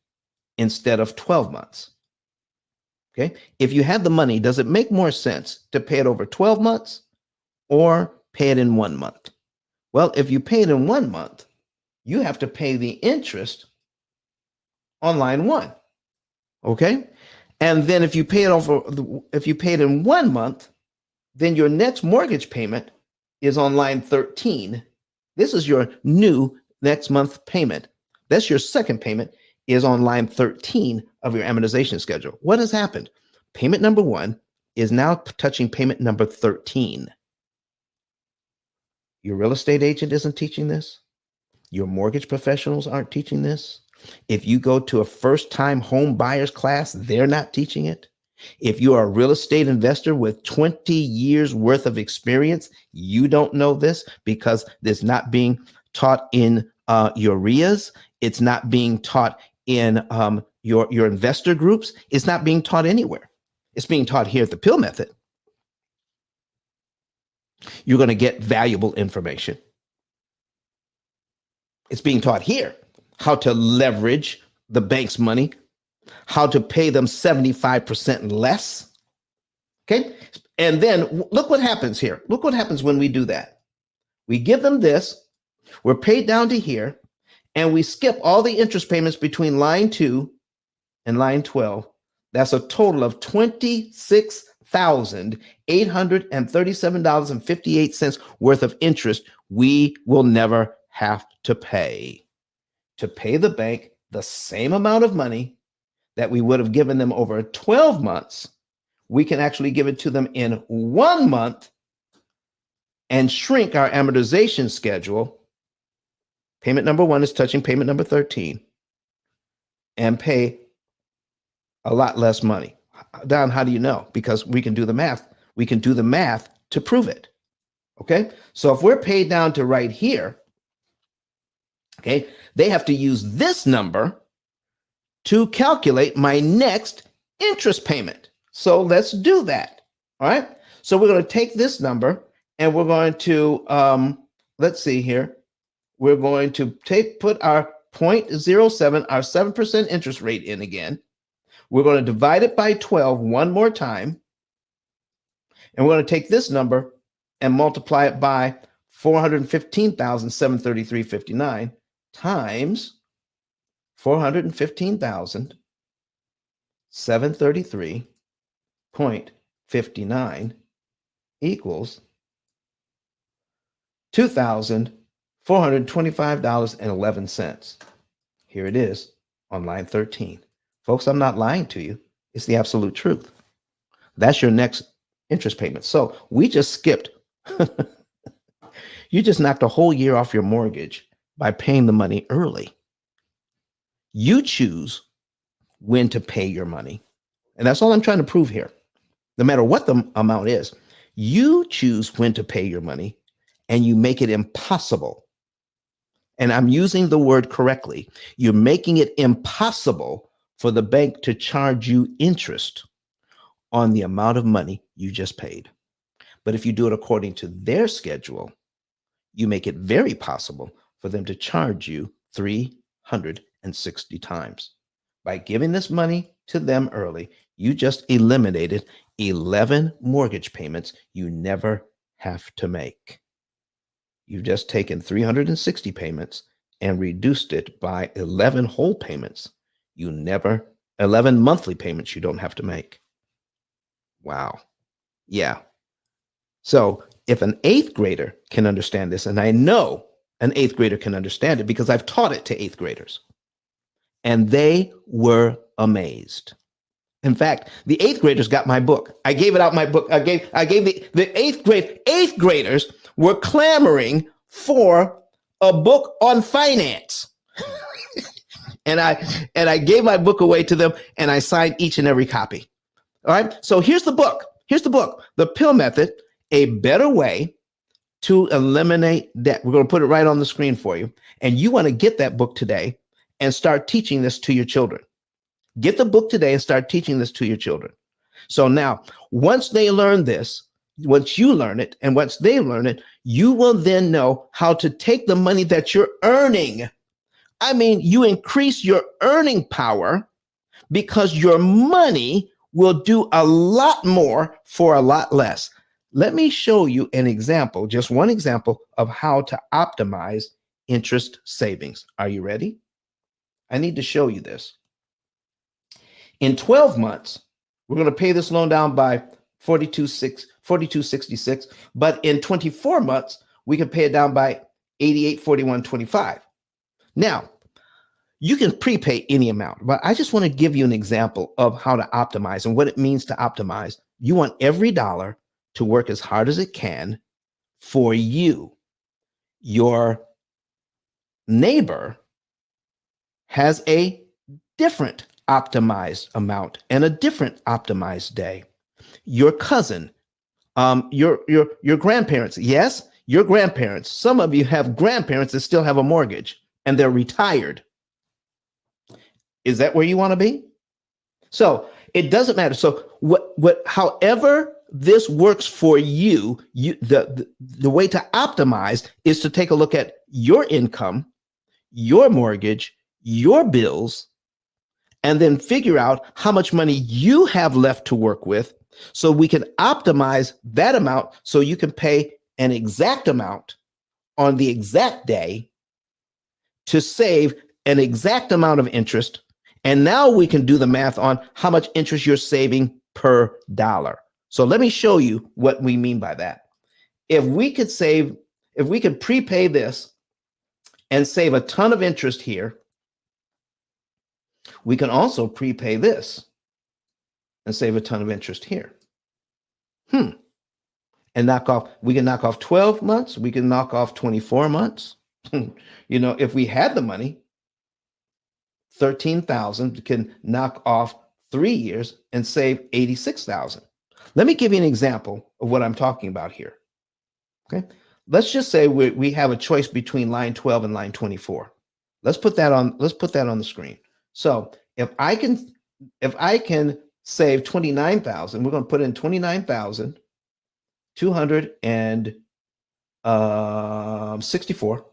instead of 12 months. Okay. If you have the money, does it make more sense to pay it over 12 months or pay it in 1 month? Well, if you pay it in 1 month, you have to pay the interest on line one. Okay. And then if you pay it in 1 month, then your next mortgage payment is on line 13. This is your new next month payment. That's your second payment is on line 13 of your amortization schedule. What has happened? Payment number one is now touching payment number 13. Your real estate agent isn't teaching this. Your mortgage professionals aren't teaching this. If you go to a first-time home buyers class, they're not teaching it. If you are a real estate investor with 20 years worth of experience, you don't know this because it's not being taught in your RIAs. It's not being taught in your investor groups. It's not being taught anywhere. It's being taught here at the P.I.L.L method. You're going to get valuable information. It's being taught here how to leverage the bank's money, how to pay them 75% less. Okay. And then look what happens here. Look what happens when we do that. We give them this, we're paid down to here, and we skip all the interest payments between line 2 and line 12. That's a total of $26,837.58 worth of interest we will never have to pay the bank the same amount of money that we would have given them over 12 months. We can actually give it to them in 1 month and shrink our amortization schedule. Payment number one is touching payment number 13 and pay a lot less money. Don, how do you know? Because we can do the math. We can do the math to prove it. Okay. So if we're paid down to right here, okay, they have to use this number to calculate my next interest payment. So let's do that. All right. So we're going to take this number and we're going to, let's see here. We're going to put our 0.07, our 7% interest rate in again. We're going to divide it by 12 one more time. And we're going to take this number and multiply it by 415,733.59 times 415,733.59 equals $2,425.11. Here it is on line 13. Folks, I'm not lying to you. It's the absolute truth. That's your next interest payment. So we just skipped. You just knocked a whole year off your mortgage by paying the money early. You choose when to pay your money. And that's all I'm trying to prove here. No matter what the amount is, you choose when to pay your money and you make it impossible and I'm using the word correctly, you're making it impossible for the bank to charge you interest on the amount of money you just paid. But if you do it according to their schedule, you make it very possible for them to charge you 360 times. By giving this money to them early, you just eliminated 11 mortgage payments you never have to make. You've just taken 360 payments and reduced it by 11 whole payments 11 monthly payments you don't have to make. Wow. Yeah. So if an eighth grader can understand this, and I know an eighth grader can understand it because I've taught it to eighth graders, and they were amazed. In fact, the eighth graders got my book. I gave it out my book. I gave the eighth graders were clamoring for a book on finance. and I gave my book away to them, and I signed each and every copy. All right. So here's the book. Here's the book. The P.I.L.L Method, a better way to eliminate debt. We're going to put it right on the screen for you. And you want to get that book today and start teaching this to your children. Get the book today and start teaching this to your children. So now, once they learn this, once you learn it, and once they learn it, you will then know how to take the money that you're earning. I mean, you increase your earning power because your money will do a lot more for a lot less. Let me show you an example, just one example of how to optimize interest savings. Are you ready? I need to show you this. In 12 months, we're going to pay this loan down by $42.66, but in 24 months, we can pay it down by $88.41.25. Now, you can prepay any amount, but I just want to give you an example of how to optimize and what it means to optimize. You want every dollar to work as hard as it can for you. Your neighbor has a different optimized amount and a different optimized day. Your cousin, your grandparents, yes, your grandparents. Some of you have grandparents that still have a mortgage and they're retired. Is that where you want to be? So it doesn't matter. So however this works for you, the way to optimize is to take a look at your income, your mortgage, your bills, and then figure out how much money you have left to work with so we can optimize that amount so you can pay an exact amount on the exact day to save an exact amount of interest. And now we can do the math on how much interest you're saving per dollar. So let me show you what we mean by that. If we could prepay this and save a ton of interest here, we can also prepay this and save a ton of interest here. And we can knock off 12 months. We can knock off 24 months. If we had the money, 13,000 can knock off 3 years and save 86,000. Let me give you an example of what I'm talking about here. Okay. Let's just say we have a choice between line 12 and line 24. Let's put that on the screen. So if I can save 29,000, we're going to put in 29,264,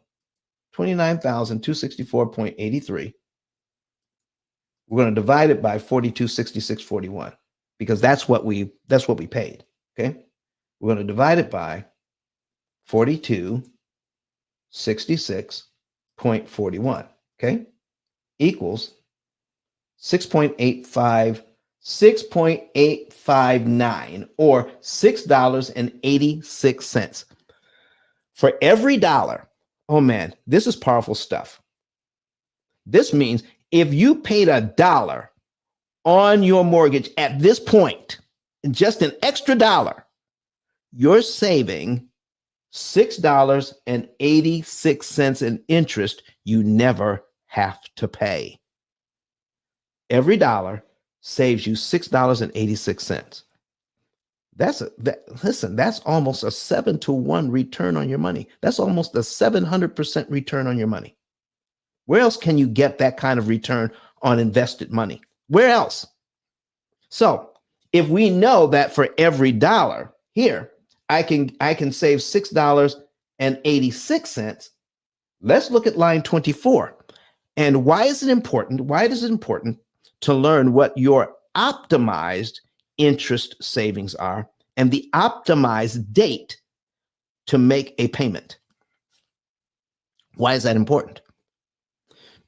29,264.83. We're going to divide it by 42.6641 because that's what we paid. Okay. We're going to divide it by 42.66.41. Okay. Equals 6.859 or $6.86 for every dollar. Oh man, this is powerful stuff. This means if you paid $1 on your mortgage at this point, just an extra dollar, you're saving $6.86 in interest you never have to pay. Every dollar saves you $6.86. Listen, that's almost a 7-to-1 return on your money. That's almost a 700% return on your money. Where else can you get that kind of return on invested money? Where else? So if we know that for every dollar here, I can save $6.86. Let's look at line 24. And why is it important? Why is it important to learn what your optimized interest savings are and the optimized date to make a payment? Why is that important?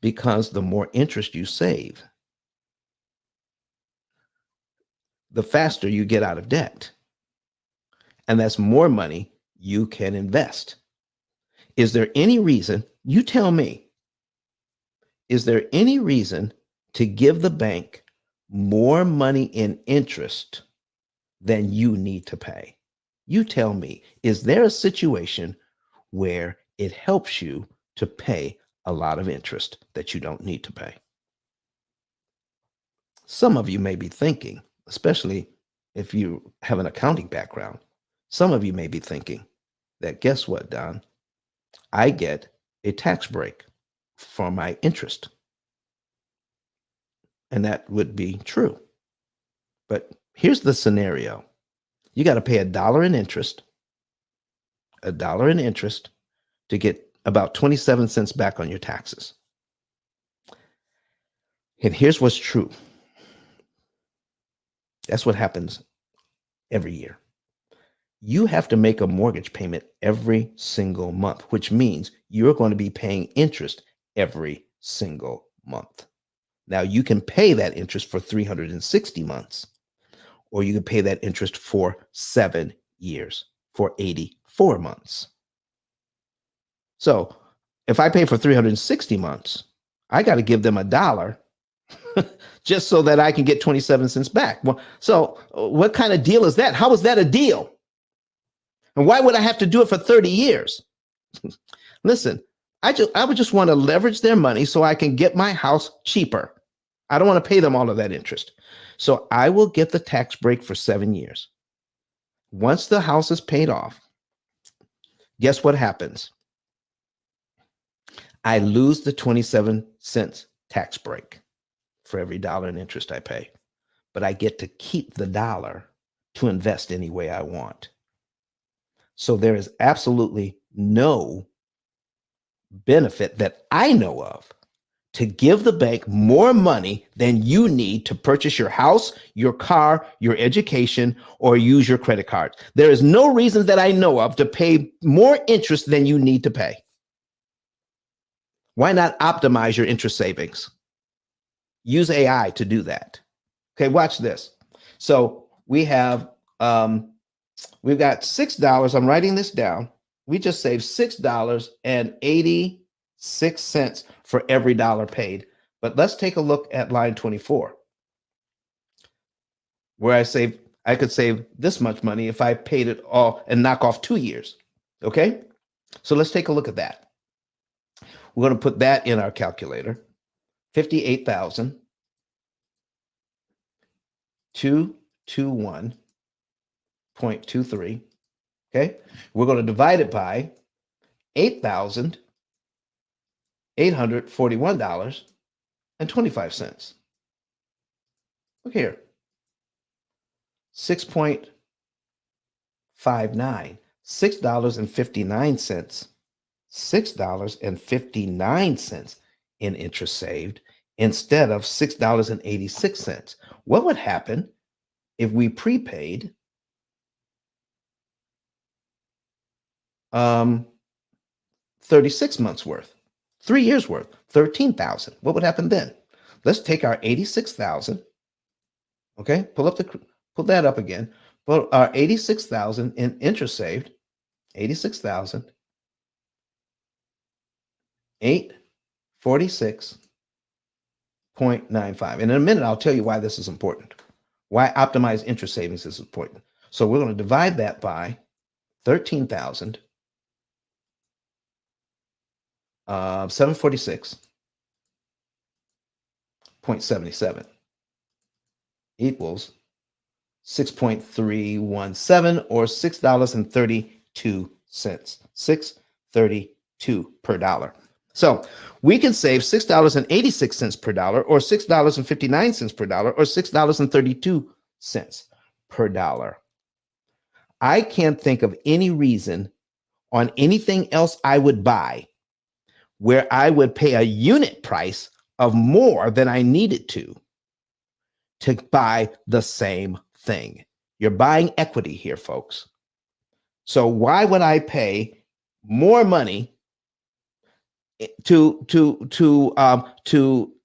Because the more interest you save, the faster you get out of debt. And that's more money you can invest. Is there any reason, you tell me, is there any reason to give the bank more money in interest than you need to pay? You tell me, is there a situation where it helps you to pay a lot of interest that you don't need to pay? Some of you may be thinking, especially if you have an accounting background, some of you may be thinking that, guess what, Don? I get a tax break for my interest. And that would be true. But here's the scenario. You got to pay $1 in interest, $1 in interest to get about 27 cents back on your taxes. And here's what's true. That's what happens every year. You have to make a mortgage payment every single month, which means you're going to be paying interest every single month. Now, you can pay that interest for 360 months, or you can pay that interest for 7 years, for 84 months. So if I pay for 360 months, I got to give them $1 just so that I can get 27 cents back. Well, so what kind of deal is that? How is that a deal? And why would I have to do it for 30 years? Listen, I would just want to leverage their money so I can get my house cheaper. I don't want to pay them all of that interest. So I will get the tax break for 7 years. Once the house is paid off, guess what happens? I lose the 27 cents tax break for every $1 in interest I pay. But I get to keep the $1 to invest any way I want. So there is absolutely no benefit that I know of to give the bank more money than you need to purchase your house, your car, your education, or use your credit card. There is no reason that I know of to pay more interest than you need to pay. Why not optimize your interest savings? Use AI to do that. Okay, watch this. So we've got $6. I'm writing this down. We just saved $6.86 for every dollar paid. But let's take a look at line 24, where I could save this much money if I paid it all and knock off 2 years. Okay, so let's take a look at that. We're going to put that in our calculator. 58,221.23. Okay, we're going to divide it by $8,841.25. Look here, 6.59, $6.59, $6.59 in interest saved instead of $6.86. What would happen if we prepaid 36 months worth, 3 years worth, 13,000? What would happen then? Let's take our 86,000. Okay, pull that up again. Put our 86,000 in interest saved, 86,000, 846.95. And in a minute, I'll tell you why this is important. Why optimize interest savings is important. So we're going to divide that by 13,000, 746.77 equals 6.317 or $6.32. 6.32 per dollar. So we can save $6.86 per dollar or $6.59 per dollar or $6.32 per dollar. I can't think of any reason on anything else I would buy where I would pay a unit price of more than I needed to buy the same thing. You're buying equity here, folks. So why would I pay more money to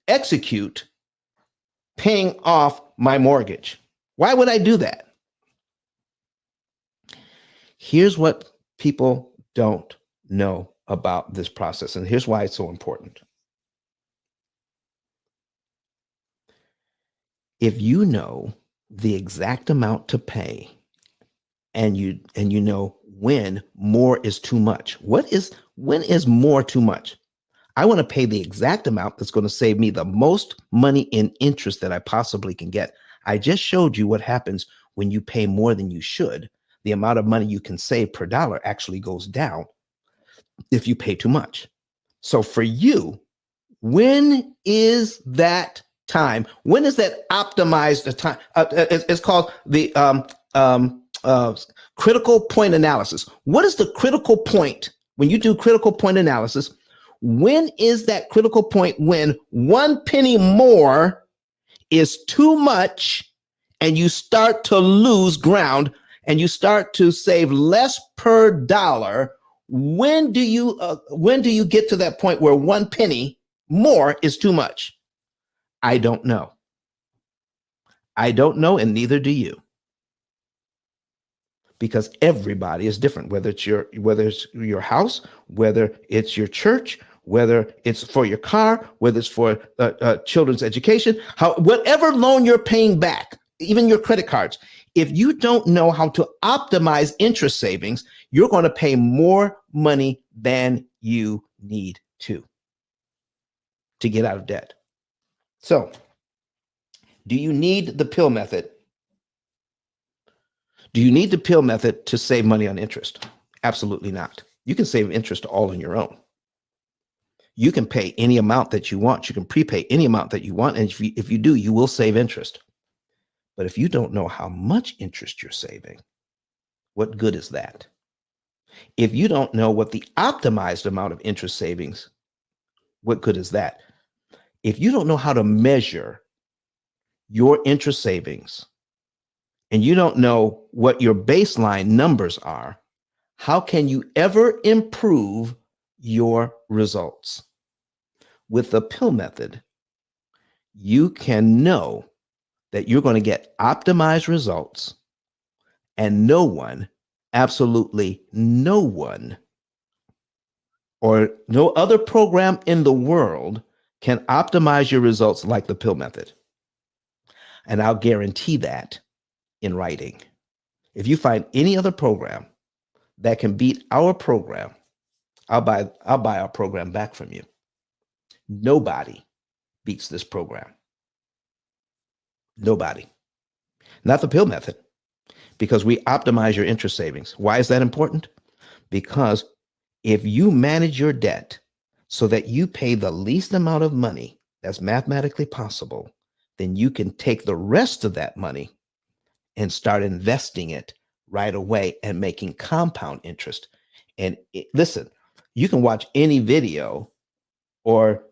execute paying off my mortgage? Why would I do that? Here's what people don't know about this process, and here's why it's so important. If you know the exact amount to pay and you know when more is too much, when is more too much? I want to pay the exact amount that's going to save me the most money in interest that I possibly can get. I just showed you what happens when you pay more than you should. The amount of money you can save per dollar actually goes down if you pay too much. So for you, when is that time? When is that optimized time? It's called the critical point analysis. What is the critical point when you do critical point analysis? When is that critical point when 1 penny more is too much and you start to lose ground and you start to save less per dollar? When do you get to that point where 1 penny more is too much? I don't know. I don't know, and neither do you. Because everybody is different, whether it's your house, whether it's your church, whether it's for your car, whether it's for children's education, whatever loan you're paying back, even your credit cards. If you don't know how to optimize interest savings, you're going to pay more money than you need to get out of debt. So, do you need the P.I.L.L method? Do you need the P.I.L.L method to save money on interest? Absolutely not. You can save interest all on your own. You can pay any amount that you want. You can prepay any amount that you want. And if you do, you will save interest. But if you don't know how much interest you're saving, what good is that? If you don't know what the optimized amount of interest savings, what good is that? If you don't know how to measure your interest savings and you don't know what your baseline numbers are, how can you ever improve your results? With the P.I.L.L method, you can know that you're going to get optimized results, and no one, absolutely no one, or no other program in the world can optimize your results like the P.I.L.L method. And I'll guarantee that in writing. If you find any other program that can beat our program, I'll buy our program back from you. Nobody beats this program. Nobody. Not the P.I.L.L method, because we optimize your interest savings. Why is that important? Because if you manage your debt so that you pay the least amount of money that's mathematically possible, then you can take the rest of that money and start investing it right away and making compound interest. And listen, you can watch any video or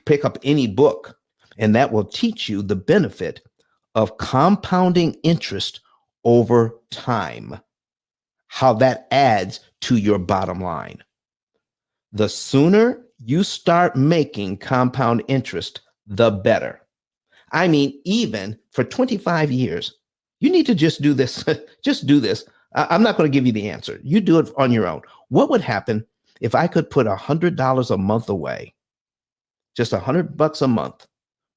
pick up any book, and that will teach you the benefit of compounding interest over time, how that adds to your bottom line. The sooner you start making compound interest, the better. I mean, even for 25 years, you need to just do this. Just do this. I'm not going to give you the answer. You do it on your own. What would happen if I could put $100 a month away, just $100 a month,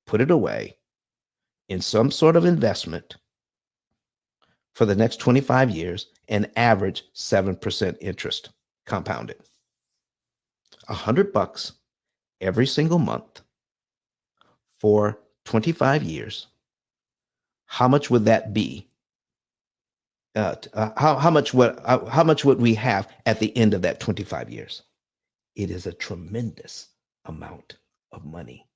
put it away in some sort of investment for the next 25 years and average 7% interest compounded? $100 every single month for 25 years. How much would that be how much would we have at the end of that 25 years? It is a tremendous amount of money.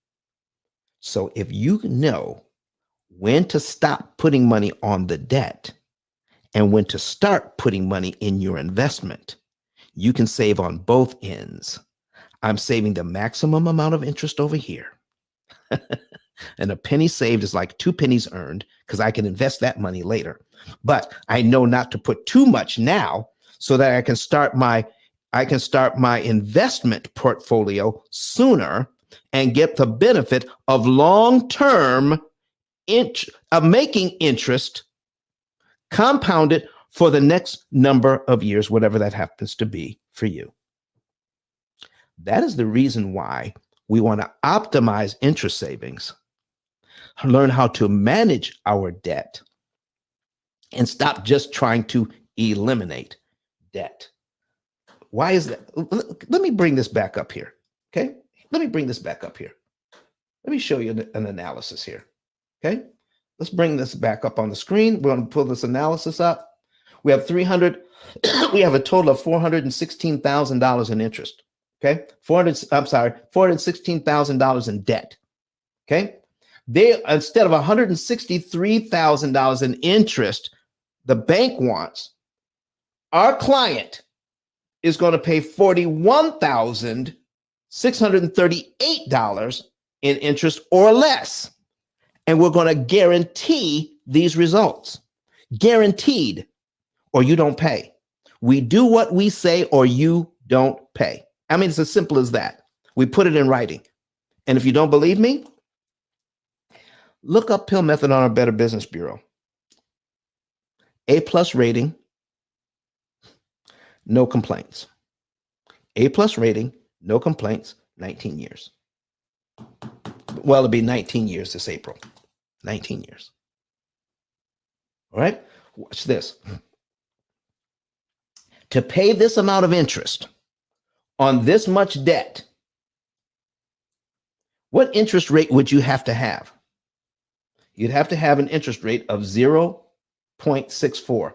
So if you know when to stop putting money on the debt and when to start putting money in your investment, you can save on both ends. I'm saving the maximum amount of interest over here. And a penny saved is like 2 pennies earned because I can invest that money later. But I know not to put too much now so that I can start my investment portfolio sooner and get the benefit of long-term making interest compounded for the next number of years, whatever that happens to be for you. That is the reason why we want to optimize interest savings, learn how to manage our debt, and stop just trying to eliminate debt. Why is that? Let me bring this back up here. Okay. Let me bring this back up here. Let me show you an analysis here. Okay. Let's bring this back up on the screen. We're going to pull this analysis up. We have we have a total of $416,000 in interest. Okay. $416,000 in debt. Okay. Instead of $163,000 in interest, the bank wants our client is going to pay $41,638 in interest or less. And we're going to guarantee these results. Guaranteed, or you don't pay. We do what we say or you don't pay. I mean, it's as simple as that. We put it in writing. And if you don't believe me, look up P.I.L.L method on our Better Business Bureau. A+ rating, no complaints. A+ rating, no complaints, 19 years. Well, it'll be 19 years this April. 19 years. All right, watch this. To pay this amount of interest on this much debt, what interest rate would you have to have? You'd have to have an interest rate of 0.64.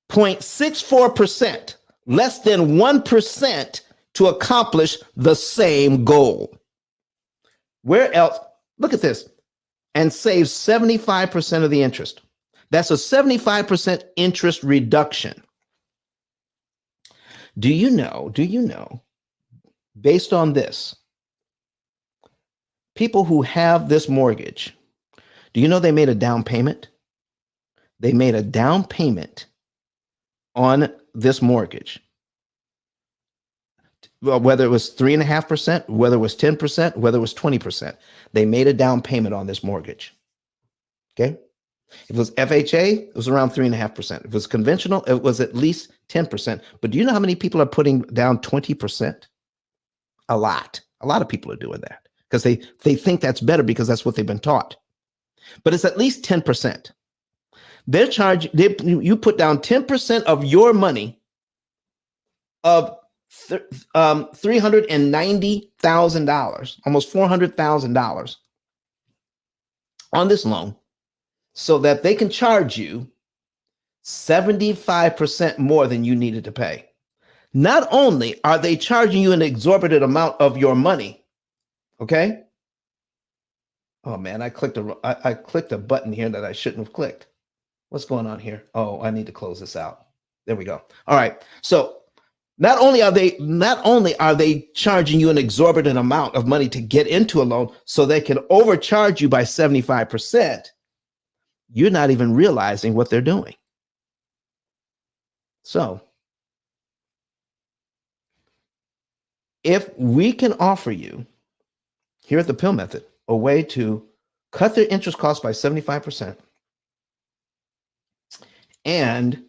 0.64%, less than 1% to accomplish the same goal. Where else? Look at this. And save 75% of the interest. That's a 75% interest reduction. Do you know, based on this, people who have this mortgage, do you know they made a down payment? They made a down payment on this mortgage. Well, whether it was 3.5%, whether it was 10%, whether it was 20%, they made a down payment on this mortgage. Okay. If it was FHA, it was around 3.5%. If it was conventional, it was at least 10%. But do you know how many people are putting down 20%? A lot. A lot of people are doing that because they think that's better because that's what they've been taught. But it's at least 10%. You put down 10% of your money of $390,000, almost $400,000 on this loan, so that they can charge you 75% more than you needed to pay. Not only are they charging you an exorbitant amount of your money, okay? Oh man, I clicked a button here that I shouldn't have clicked. What's going on here? Oh, I need to close this out. There we go. All right. So not only are they charging you an exorbitant amount of money to get into a loan so they can overcharge you by 75%, you're not even realizing what they're doing. So if we can offer you here at the P.I.L.L method a way to cut their interest costs by 75% and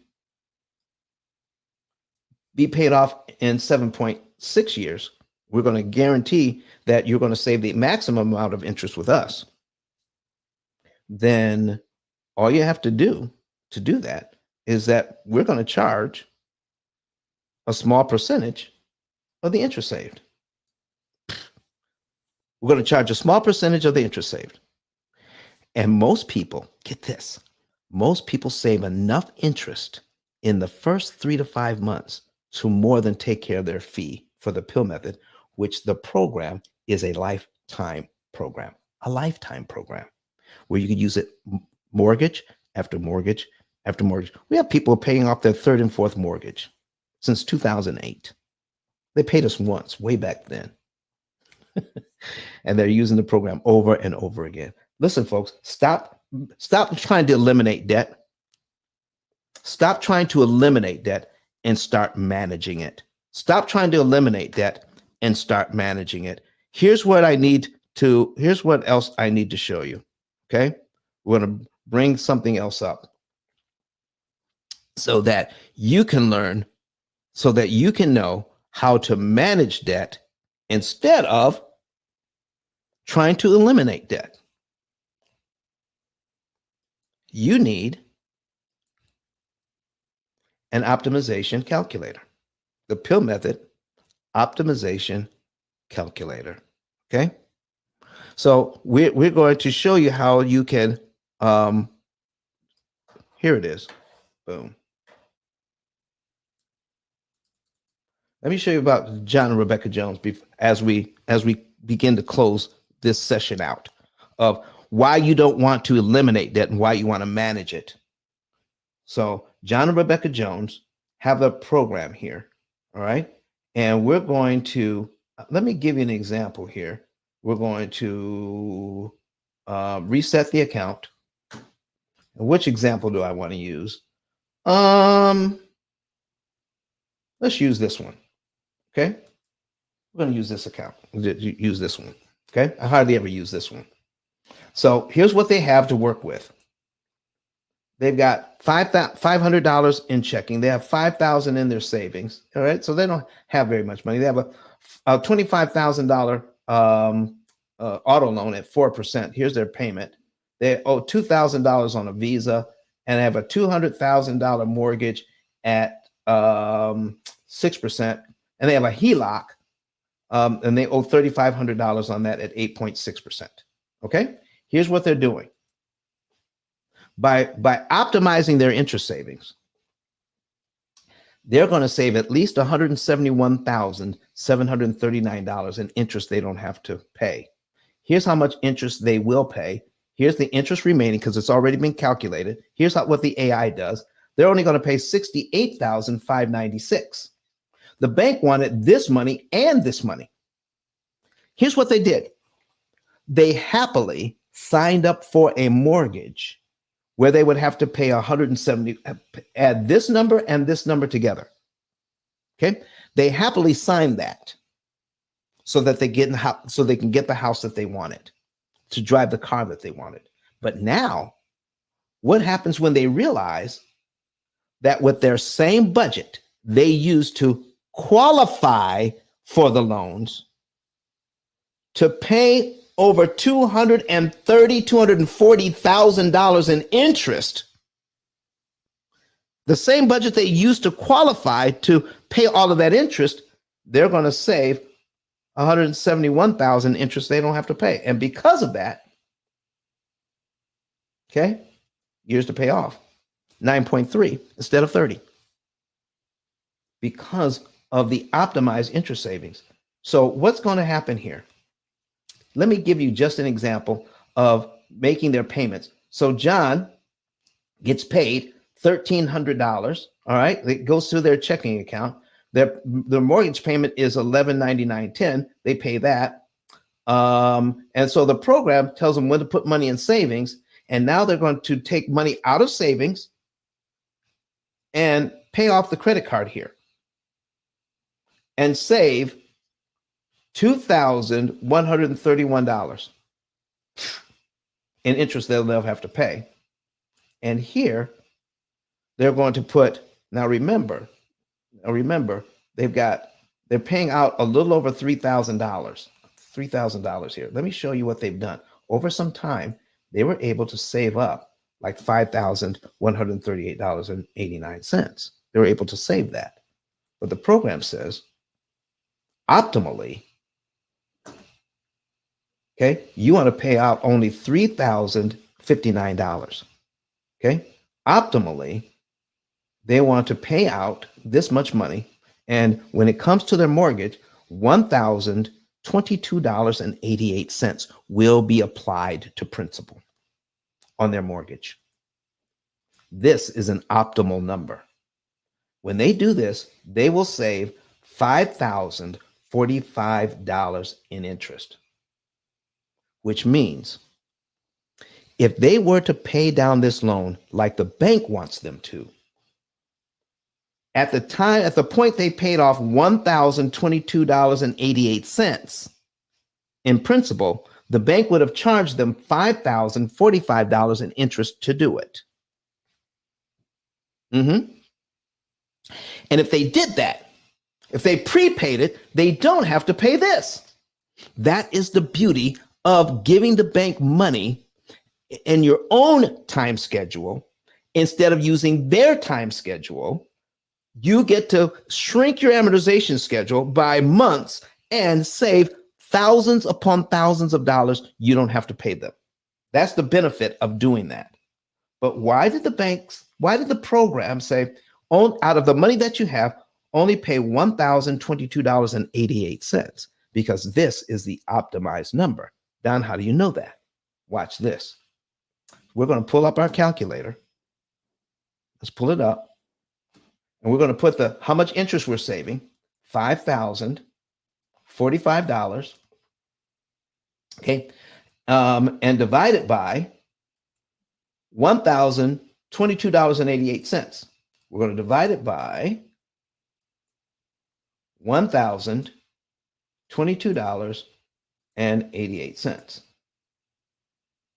be paid off in 7.6 years, we're going to guarantee that you're going to save the maximum amount of interest with us. Then all you have to do that is that we're going to charge a small percentage of the interest saved. We're going to charge a small percentage of the interest saved. And most people, get this, most people save enough interest in the first 3 to 5 months to more than take care of their fee for the P.I.L.L method, which the program is a lifetime program, where you could use it mortgage after mortgage after mortgage. We have people paying off their third and fourth mortgage since 2008. They paid us once, way back then. And they're using the program over and over again. Listen, folks, stop trying to eliminate debt. Stop trying to eliminate debt and start managing it. Stop trying to eliminate debt and start managing it. Here's what else I need to show you. Okay. We're going to bring something else up so that you can learn, so that you can know how to manage debt instead of trying to eliminate debt. You need an optimization calculator, the P.I.L.L method optimization calculator. Okay. So we're going to show you how you can, here it is. Boom. Let me show you about John and Rebecca Jones as we begin to close this session out of why you don't want to eliminate debt and why you want to manage it. So John and Rebecca Jones have a program here. All right. And we're going to, let me give you an example here. We're going to reset the account. Which example do I want to use? Let's use this one. Okay. We're going to use this account. Use this one. Okay. I hardly ever use this one. So here's what they have to work with. They've got $500 in checking. They have $5,000 in their savings. All right. So they don't have very much money. They have a $25,000 auto loan at 4%. Here's their payment. They owe $2,000 on a Visa, and they have a $200,000 mortgage at 6%. And they have a HELOC, and they owe $3,500 on that at 8.6%. Okay. Here's what they're doing. By optimizing their interest savings, they're going to save at least $171,739 in interest they don't have to pay. Here's how much interest they will pay. Here's the interest remaining because it's already been calculated. Here's what the AI does. They're only going to pay $68,596. The bank wanted this money and this money. Here's what they did. They happily signed up for a mortgage where they would have to pay 170, add this number and this number together. Okay. They happily signed that so that they can get the house that they wanted, to drive the car that they wanted. But now what happens when they realize that with their same budget they used to qualify for the loans, to pay over $240,000 in interest, the same budget they used to qualify to pay all of that interest, they're going to save $171,000 interest they don't have to pay. And because of that, okay, years to pay off, 9.3 instead of 30, because of the optimized interest savings. So what's going to happen here? Let me give you just an example of making their payments. So John gets paid $1,300. All right. It goes to their checking account. Their mortgage payment is $1,199.10. They pay that. And so the program tells them when to put money in savings. And now they're going to take money out of savings and pay off the credit card here and save $2,131 in interest that they'll have to pay. And here they're going to put, now remember, they're paying out a little over $3,000 here. Let me show you what they've done. Over some time, they were able to save up like $5,138.89. They were able to save that. But the program says, optimally, okay, you want to pay out only $3,059. Okay, Optimally, they want to pay out this much money. And when it comes to their mortgage, $1,022.88 will be applied to principal on their mortgage. This is an optimal number. When they do this, they will save $5,045 in interest, which means if they were to pay down this loan like the bank wants them to, at the point they paid off $1,022.88 in principal, the bank would have charged them $5,045 in interest to do it. And if they did that, if they prepaid it, they don't have to pay this. That is the beauty of giving the bank money in your own time schedule instead of using their time schedule. You get to shrink your amortization schedule by months and save thousands upon thousands of dollars. You don't have to pay them. That's the benefit of doing that. But why did the program say, out of the money that you have, only pay $1,022.88? Because this is the optimized number. Don, how do you know that? Watch this. We're going to pull up our calculator. Let's pull it up. And we're going to put how much interest we're saving, $5,045. Okay. And divide it by $1,022.88. We're going to divide it by $1,022.88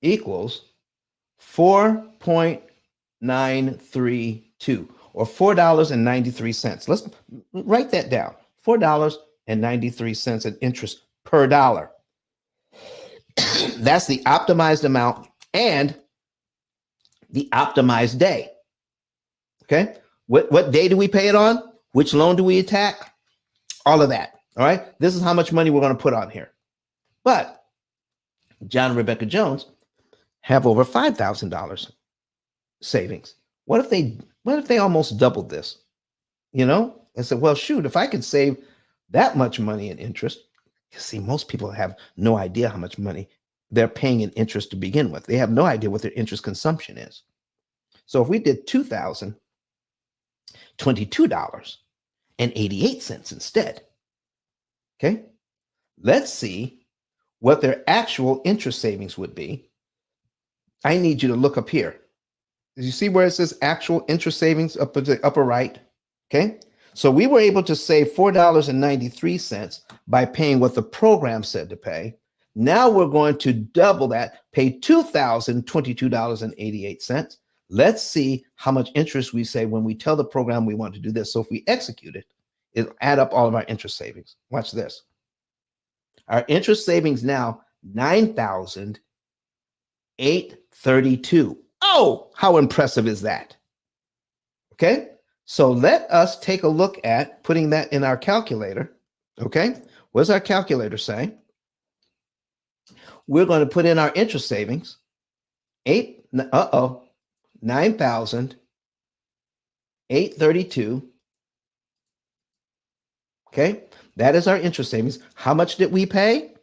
equals 4.932 or $4.93. Let's write that down. $4.93 in interest per dollar. That's the optimized amount and the optimized day. Okay. What day do we pay it on? Which loan do we attack? All of that. All right. This is how much money we're going to put on here. But John and Rebecca Jones have over $5,000 savings. What if they almost doubled this? I said, well, shoot, if I could save that much money in interest, you see, most people have no idea how much money they're paying in interest to begin with. They have no idea what their interest consumption is. So if we did $2,022.88 instead, okay, let's see what their actual interest savings would be. I need you to look up here. You see where it says actual interest savings up at the upper right? Okay. So we were able to save $4.93 by paying what the program said to pay. Now we're going to double that, pay $2,022.88. Let's see how much interest we save when we tell the program we want to do this. So if we execute it, it'll add up all of our interest savings. Watch this. Our interest savings now, $9,832. Oh, how impressive is that? Okay, so let us take a look at putting that in our calculator. Okay, what does our calculator say? We're going to put in our interest savings. $9,832. Okay, that is our interest savings. How much did we pay?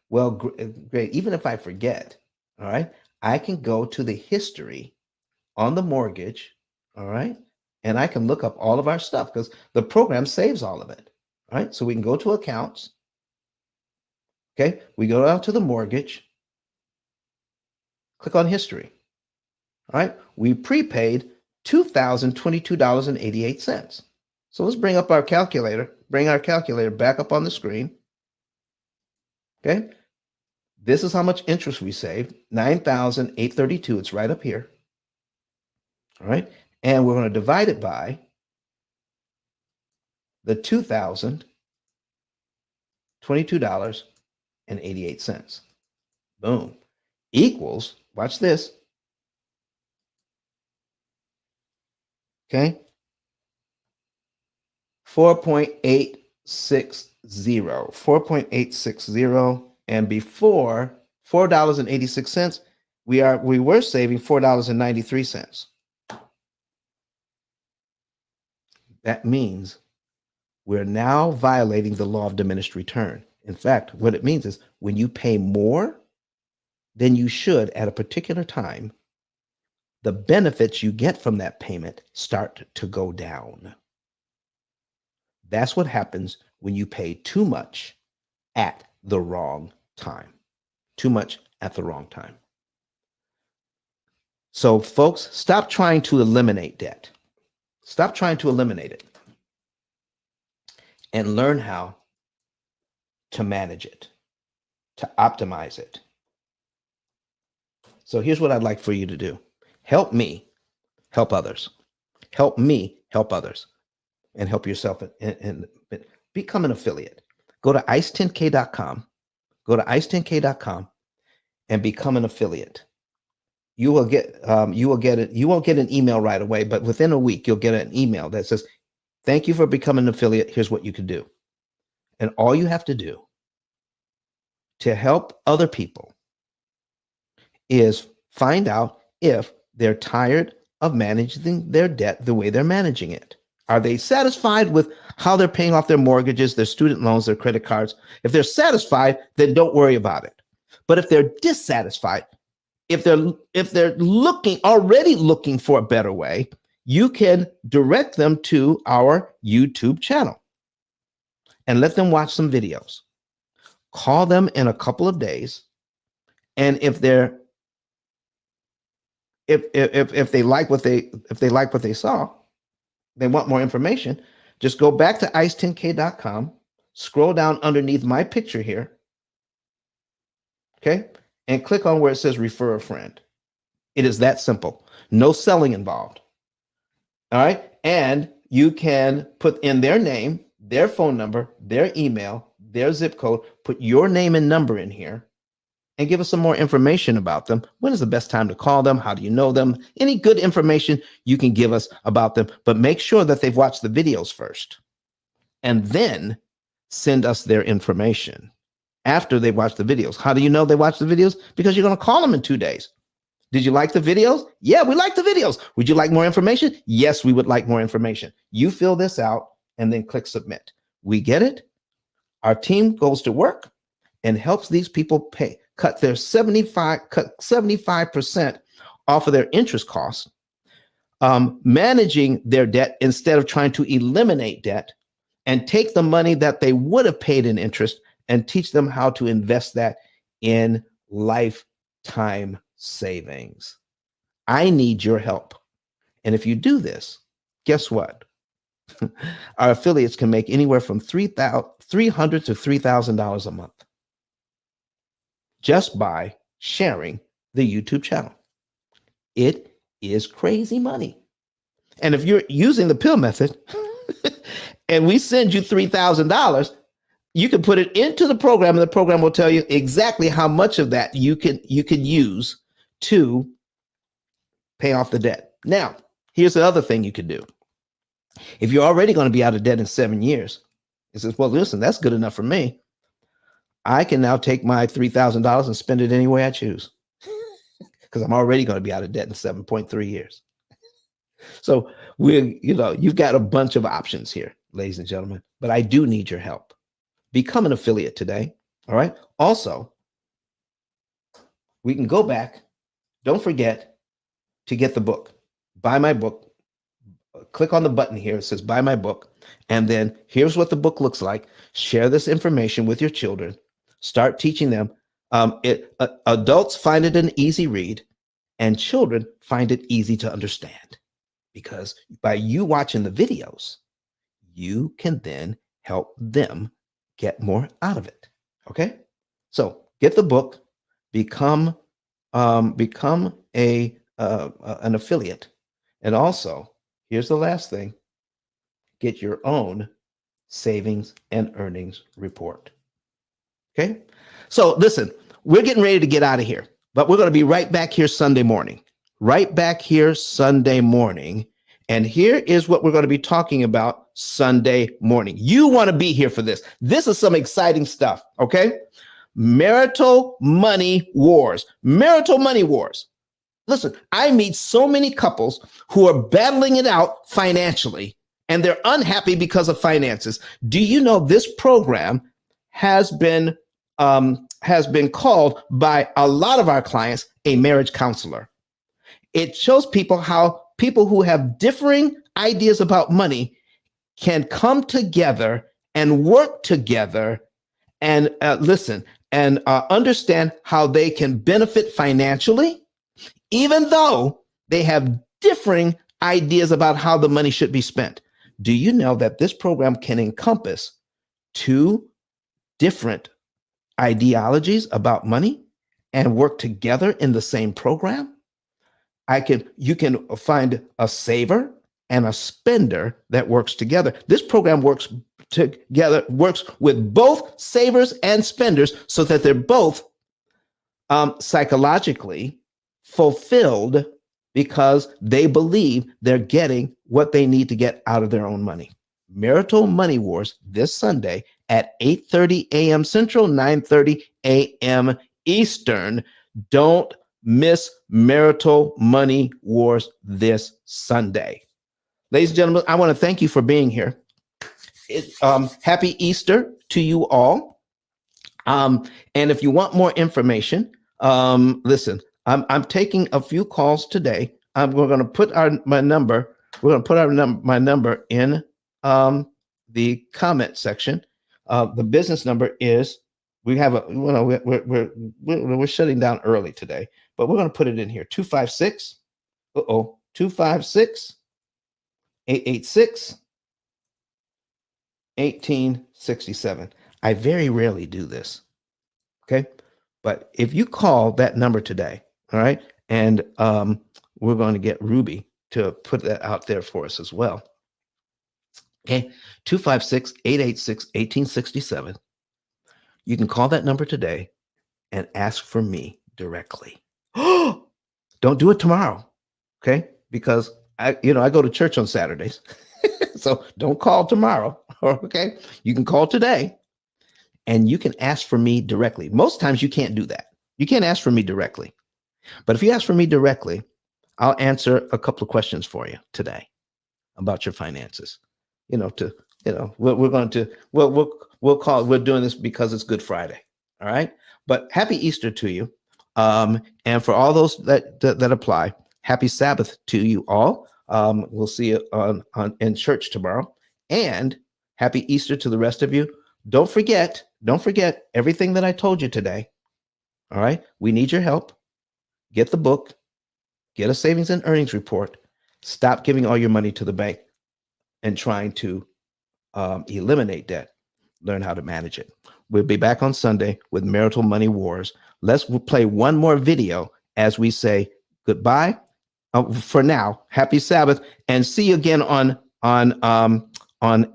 Well, great. Even if I forget, all right, I can go to the history on the mortgage, all right, and I can look up all of our stuff because the program saves all of it. All right, so we can go to accounts. Okay, we go down to the mortgage, click on history. All right, we prepaid $2,022.88. So let's bring our calculator back up on the screen. Okay, this is how much interest we saved, $9,832. It's right up here. All right, and we're going to divide it by the $2,022.88. Boom. Equals, watch this. Okay. 4.860. And before $4.86, we were saving $4.93. That means we're now violating the law of diminished return. In fact, what it means is when you pay more than you should at a particular time, the benefits you get from that payment start to go down. That's what happens when you pay too much at the wrong time. Too much at the wrong time. So, folks, stop trying to eliminate debt. Stop trying to eliminate it and learn how to manage it, to optimize it. So here's what I'd like for you to do. Help me help others. Help me help others and help yourself and become an affiliate. Go to ice10k.com. Go to ice10k.com and become an affiliate. You will get it. You won't get an email right away, but within a week, you'll get an email that says, thank you for becoming an affiliate. Here's what you can do. And all you have to do to help other people is find out if they're tired of managing their debt the way they're managing it. Are they satisfied with how they're paying off their mortgages, their student loans, their credit cards? If they're satisfied, then don't worry about it. But if they're dissatisfied, if they're already looking for a better way, you can direct them to our YouTube channel and let them watch some videos. Call them in a couple of days, and if they like what they saw, they want more information, just go back to ice10k.com, scroll down underneath my picture here, okay, and click on where it says refer a friend. It is that simple. No selling involved. All right. And you can put in their name, their phone number, their email, their zip code, put your name and number in here, and give us some more information about them. When is the best time to call them? How do you know them? Any good information you can give us about them, but make sure that they've watched the videos first and then send us their information after they watch the videos. How do you know they watch the videos? Because you're going to call them in 2 days. Did you like the videos? Yeah, we like the videos. Would you like more information? Yes, we would like more information. You fill this out and then click submit. We get it. Our team goes to work and helps these people cut 75% off of their interest costs, managing their debt instead of trying to eliminate debt, and take the money that they would have paid in interest and teach them how to invest that in lifetime savings. I need your help. And if you do this, guess what? Our affiliates can make anywhere from $300 to $3,000 a month just by sharing the YouTube channel. It is crazy money. And if you're using the P.I.L.L method and we send you $3,000, you can put it into the program and the program will tell you exactly how much of that you can use to pay off the debt. Now, here's the other thing you could do. If you're already going to be out of debt in 7 years, it says, well, listen, that's good enough for me. I can now take my $3,000 and spend it any way I choose because I'm already going to be out of debt in 7.3 years. So you've got a bunch of options here, ladies and gentlemen, but I do need your help. Become an affiliate today. All right. Also, we can go back. Don't forget to get the book. Buy my book. Click on the button here. It says buy my book. And then here's what the book looks like. Share this information with your children. Start teaching them. Adults find it an easy read and children find it easy to understand, because by you watching the videos, you can then help them get more out of it. Okay. So get the book, become an affiliate. And also, here's the last thing, get your own savings and earnings report. Okay. So listen, we're getting ready to get out of here, but we're going to be right back here Sunday morning. And here is what we're going to be talking about Sunday morning. You want to be here for this. This is some exciting stuff. Okay. marital money wars. Marital money wars. Listen, I meet so many couples who are battling it out financially, and they're unhappy because of finances. Do you know this program has been called by a lot of our clients a marriage counselor? It shows people how people who have differing ideas about money can come together and work together and understand how they can benefit financially, even though they have differing ideas about how the money should be spent. Do you know that this program can encompass two different ideologies about money and work together in the same program? You can find a saver and a spender that works together. This program works with both savers and spenders so that they're both psychologically fulfilled because they believe they're getting what they need to get out of their own money. Marital Money Wars this Sunday at 8:30 a.m. Central, 9:30 a.m. Eastern. Don't miss Marital Money Wars this Sunday. Ladies and gentlemen, I want to thank you for being here. Happy Easter to you all. And if you want more information, listen, I'm taking a few calls today. We're going to put my number. We're going to put my number in the comment section. The business number is, we're shutting down early today, but we're going to put it in here. 256 886 1867. I very rarely do this. Okay. But if you call that number today, all right, and we're going to get Ruby to put that out there for us as well. Okay. 256 886 1867. You can call that number today and ask for me directly. Don't do it tomorrow. Okay. Because I go to church on Saturdays. So don't call tomorrow. Okay. You can call today and you can ask for me directly. Most times you can't do that. You can't ask for me directly. But if you ask for me directly, I'll answer a couple of questions for you today about your finances. We're doing this because it's Good Friday. All right. But happy Easter to you. And for all those that apply, happy Sabbath to you all. We'll see you in church tomorrow. And happy Easter to the rest of you. Don't forget everything that I told you today. All right. We need your help. Get the book, get a savings and earnings report. Stop giving all your money to the bank and trying to eliminate debt. Learn how to manage it. We'll be back on Sunday with Marital Money Wars. Let's play one more video as we say goodbye. For now, happy Sabbath, and see you again on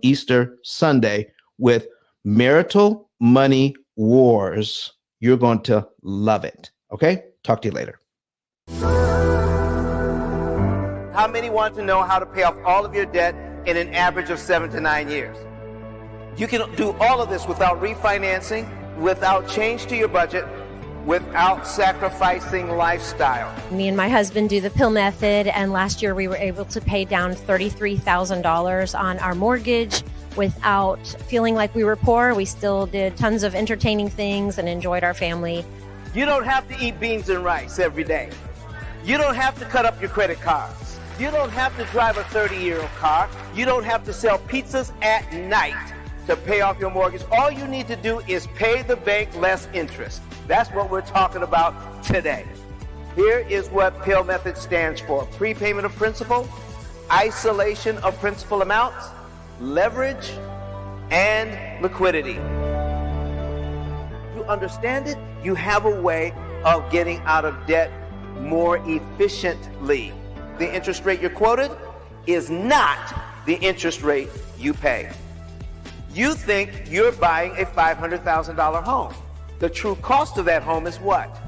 Easter Sunday with Marital Money Wars. You're going to love it. Okay? Talk to you later. How many want to know how to pay off all of your debt in an average of 7 to 9 years? You can do all of this without refinancing, without change to your budget, without sacrificing lifestyle. Me and my husband do the P.I.L.L method, and last year we were able to pay down $33,000 on our mortgage without feeling like we were poor. We still did tons of entertaining things and enjoyed our family. You don't have to eat beans and rice every day. You don't have to cut up your credit cards. You don't have to drive a 30-year-old car. You don't have to sell pizzas at night to pay off your mortgage. All you need to do is pay the bank less interest. That's what we're talking about today. Here is what P.I.L.L method stands for: prepayment of principal, isolation of principal amounts, leverage, and liquidity. You understand it? You have a way of getting out of debt more efficiently. The interest rate you're quoted is not the interest rate you pay. You think you're buying a $500,000 home. The true cost of that home is what?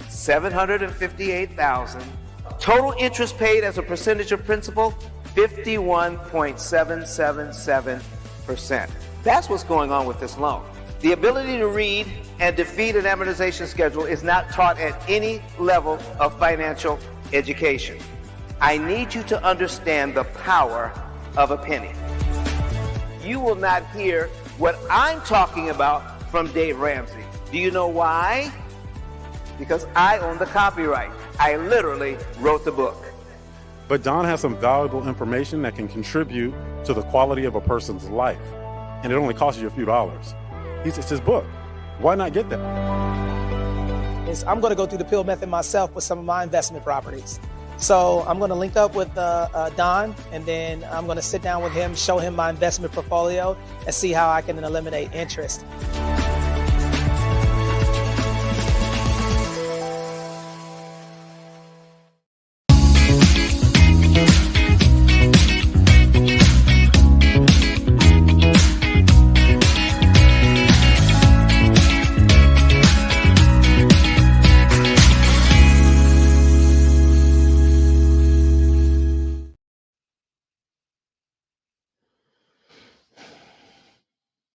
$758,000. Total interest paid as a percentage of principal, 51.777%. That's what's going on with this loan. The ability to read and defeat an amortization schedule is not taught at any level of financial education. I need you to understand the power of a penny. You will not hear what I'm talking about from Dave Ramsey. Do you know why? Because I own the copyright. I literally wrote the book. But Don has some valuable information that can contribute to the quality of a person's life. And it only costs you a few dollars. It's his book. Why not get that? I'm going to go through the P.I.L.L method myself with some of my investment properties. So I'm going to link up with Don, and then I'm going to sit down with him, show him my investment portfolio, and see how I can eliminate interest.